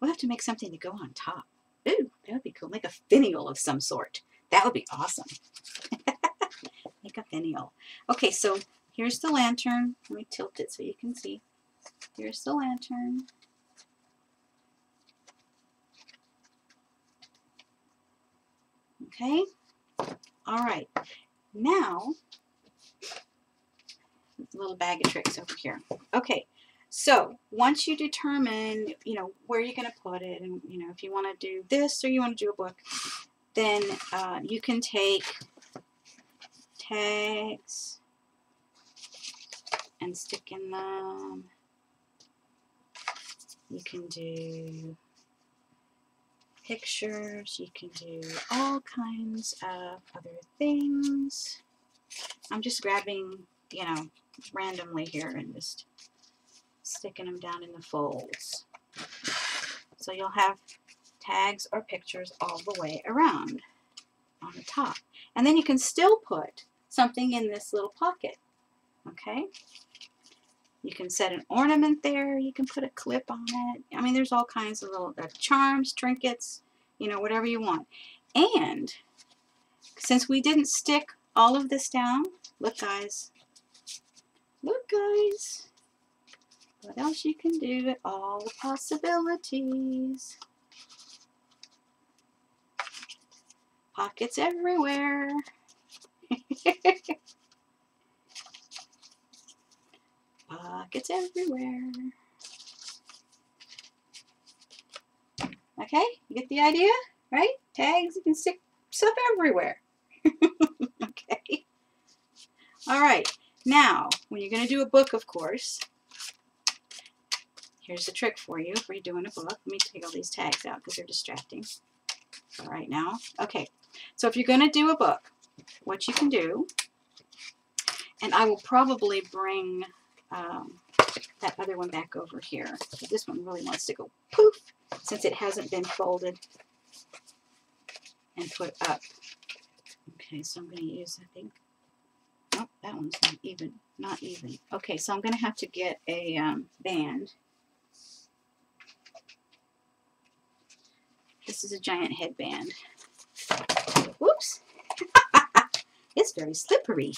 We'll have to make something to go on top. Ooh, that would be cool. Make a finial of some sort. That would be awesome. Make a finial. Okay, so here's the lantern. Let me tilt it so you can see. Here's the lantern. Okay. All right. Now, a little bag of tricks over here. Okay. So once you determine, you know, where you're going to put it, and, you know, if you want to do this or you want to do a book, then you can take tags and stick in them. You can do pictures. You can do all kinds of other things. I'm just grabbing, you know, randomly here and just sticking them down in the folds. So you'll have tags or pictures all the way around on the top. And then you can still put something in this little pocket. Okay? You can set an ornament there. You can put a clip on it. I mean, there's all kinds of little charms, trinkets, you know, whatever you want. And since we didn't stick all of this down, look guys, what else you can do, all the possibilities. Pockets everywhere. Pockets everywhere. Okay, you get the idea, right? Tags, you can stick stuff everywhere. Okay. All right. Now, when you're going to do a book, of course, here's the trick for you if you're doing a book. Let me take all these tags out because they're distracting for right now. Okay, so if you're going to do a book, what you can do, and I will probably bring that other one back over here. So this one really wants to go poof since it hasn't been folded and put up. Okay, so I'm going to use, I think, oh, that one's not even. Okay, so I'm going to have to get a band. This is a giant headband. Whoops. It's very slippery.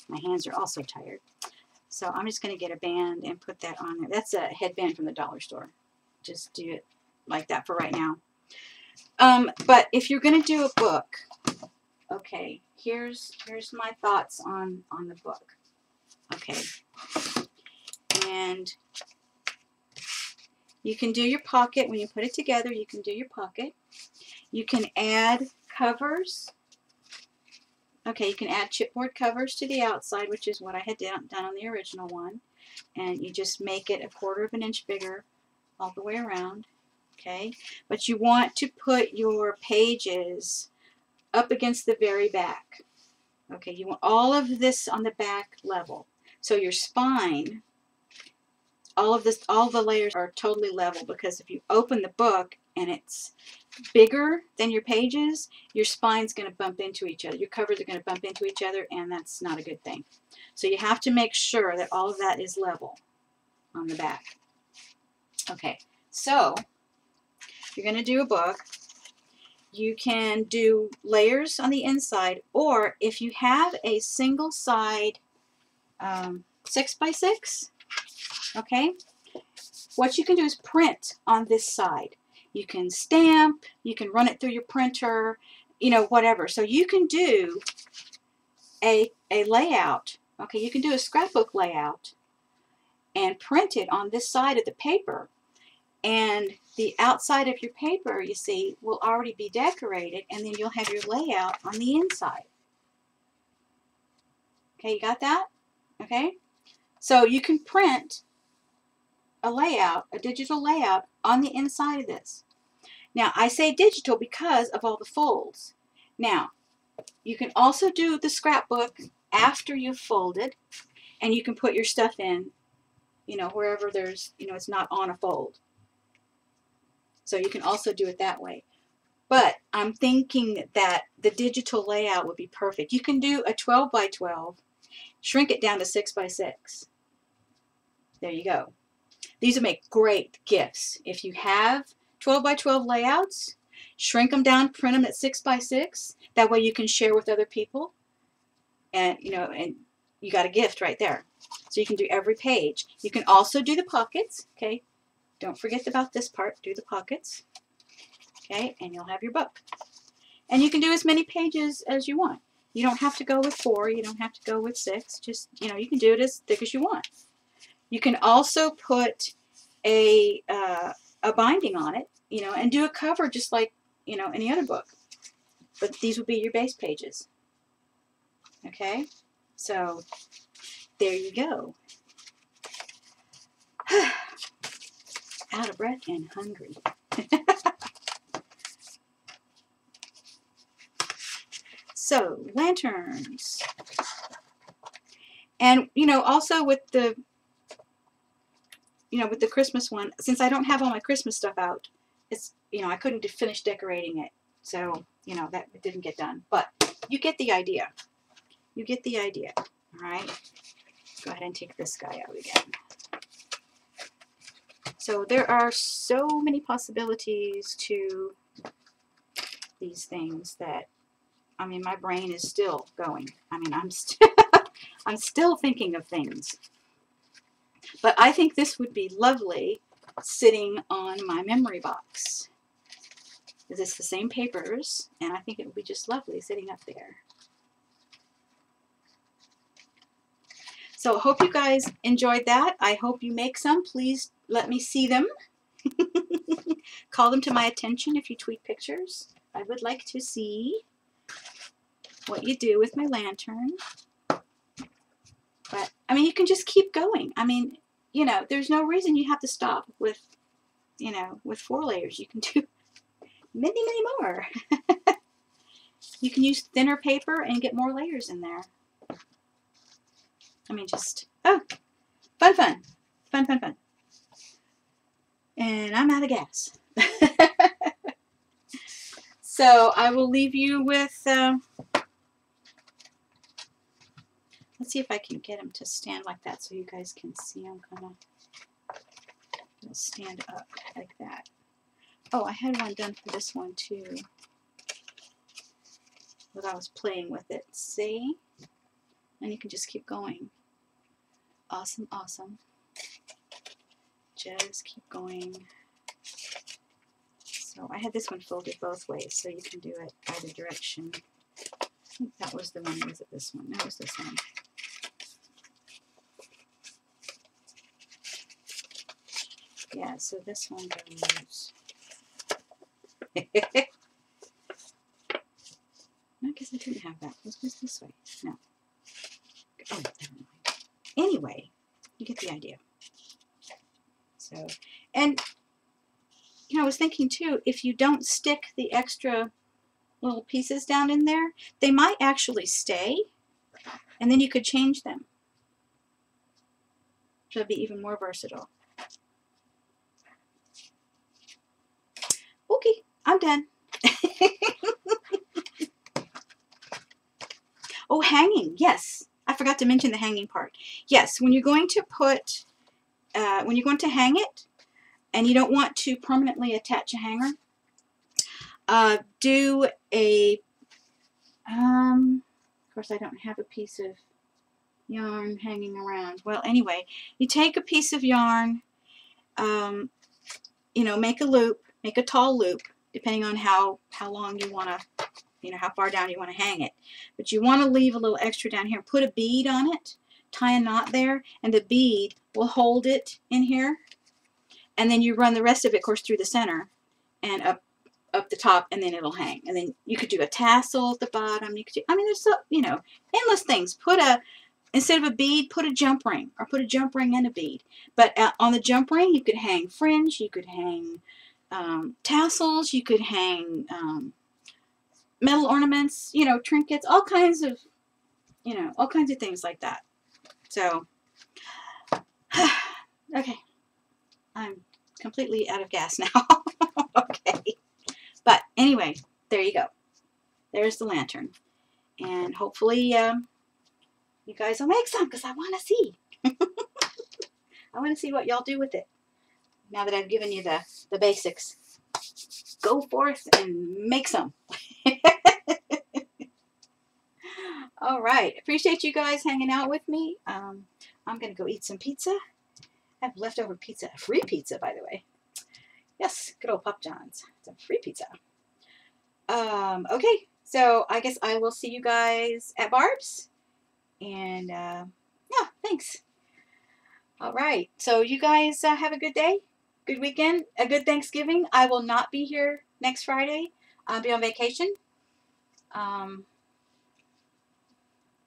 My hands are also tired. So I'm just going to get a band and put that on there. That's a headband from the dollar store. Just do it like that for right now. But if you're going to do a book, okay, here's my thoughts on the book. Okay. And you can do your pocket. When you put it together, you can do your pocket. You can add covers. Okay, you can add chipboard covers to the outside, which is what I had done on the original one. And you just make it 1/4 of an inch bigger all the way around. Okay, but you want to put your pages up against the very back. Okay, you want all of this on the back level. So your spine, all the layers are totally level, because if you open the book and it's bigger than your pages, your spine's going to bump into each other. Your covers are going to bump into each other, and that's not a good thing. So you have to make sure that all of that is level on the back. Okay, so if you're going to do a book, you can do layers on the inside, or if you have a single side 6x6, okay, what you can do is print on this side. You can stamp, you can run it through your printer, you know, whatever. So you can do a layout, okay, you can do a scrapbook layout and print it on this side of the paper. And the outside of your paper, you see, will already be decorated, and then you'll have your layout on the inside. Okay, you got that? Okay? So you can print a layout, a digital layout, on the inside of this. Now, I say digital because of all the folds. Now, you can also do the scrapbook after you've folded, and you can put your stuff in, you know, wherever there's, you know, it's not on a fold. So you can also do it that way. But I'm thinking that the digital layout would be perfect. You can do a 12x12, shrink it down to 6x6. There you go. These would make great gifts. If you have 12x12 layouts, shrink them down, print them at 6x6. That way you can share with other people. And, you know, and you got a gift right there. So you can do every page. You can also do the pockets, okay? Don't forget about this part. Do the pockets, okay? And you'll have your book. And you can do as many pages as you want. You don't have to go with 4. You don't have to go with 6. Just, you know, you can do it as thick as you want. You can also put a binding on it, you know, and do a cover just like, you know, any other book. But these would be your base pages. Okay? So, there you go. Out of breath and hungry. So, lanterns. And, you know, also with the, you know, with the Christmas one, since I don't have all my Christmas stuff out, it's, you know, I couldn't finish decorating it. So, you know, that didn't get done. But you get the idea. You get the idea. All right? Go ahead and take this guy out again. So there are so many possibilities to these things that, I mean, my brain is still going. I mean, I'm still thinking of things. But I think this would be lovely sitting on my memory box. It's the same papers, and I think it would be just lovely sitting up there. So I hope you guys enjoyed that. I hope you make some. Please let me see them. Call them to my attention if you tweet pictures. I would like to see what you do with my lantern. But, I mean, you can just keep going. I mean, you know, there's no reason you have to stop with, you know, with 4 layers. You can do many, many more. You can use thinner paper and get more layers in there. I mean, just, oh, fun, fun. Fun, fun, fun. And I'm out of gas. So I will leave you with, let's see if I can get him to stand like that so you guys can see him kind of stand up like that. Oh, I had one done for this one too. But I was playing with it. See? And you can just keep going. Awesome, awesome. Just keep going. So I had this one folded both ways, so you can do it either direction. I think that was the one. Was it this one? That was this one. Yeah, so this one goes. I guess I didn't have that. Let's go this way. No. Oh, never mind. Anyway, you get the idea. So, and you know, I was thinking too, if you don't stick the extra little pieces down in there, they might actually stay, and then you could change them. So it'd be even more versatile. Okay, I'm done. Oh, hanging. Yes, I forgot to mention the hanging part. Yes, when you're going to put, when you're going to hang it, and you don't want to permanently attach a hanger, do a, of course I don't have a piece of yarn hanging around. Well, anyway, you take a piece of yarn, you know, make a loop, make a tall loop, depending on how long you want to, you know, how far down you want to hang it. But you want to leave a little extra down here. Put a bead on it, tie a knot there, and the bead will hold it in here. And then you run the rest of it, of course, through the center and up the top, and then it'll hang. And then you could do a tassel at the bottom. You could do, I mean, there's so, you know, endless things. Put a, instead of a bead, put a jump ring, or put a jump ring and a bead. But on the jump ring, you could hang fringe, you could hang tassels, you could hang metal ornaments, you know, trinkets, all kinds of, you know, all kinds of things like that. So, okay, I'm completely out of gas now. Okay, but anyway, there you go. There's the lantern, and hopefully you guys will make some, because I want to see. I want to see what y'all do with it. Now that I've given you the basics, go forth and make some. All right. Appreciate you guys hanging out with me. I'm going to go eat some pizza. I have leftover pizza. Free pizza, by the way. Yes, good old Pop John's. It's a free pizza. Okay. So I guess I will see you guys at Barb's. And yeah, thanks. All right. So you guys have a good day. Good weekend. A good Thanksgiving. I will not be here next Friday. I'll be on vacation.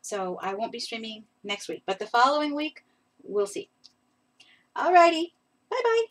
So I won't be streaming next week, but the following week, we'll see. Alrighty. Bye-bye.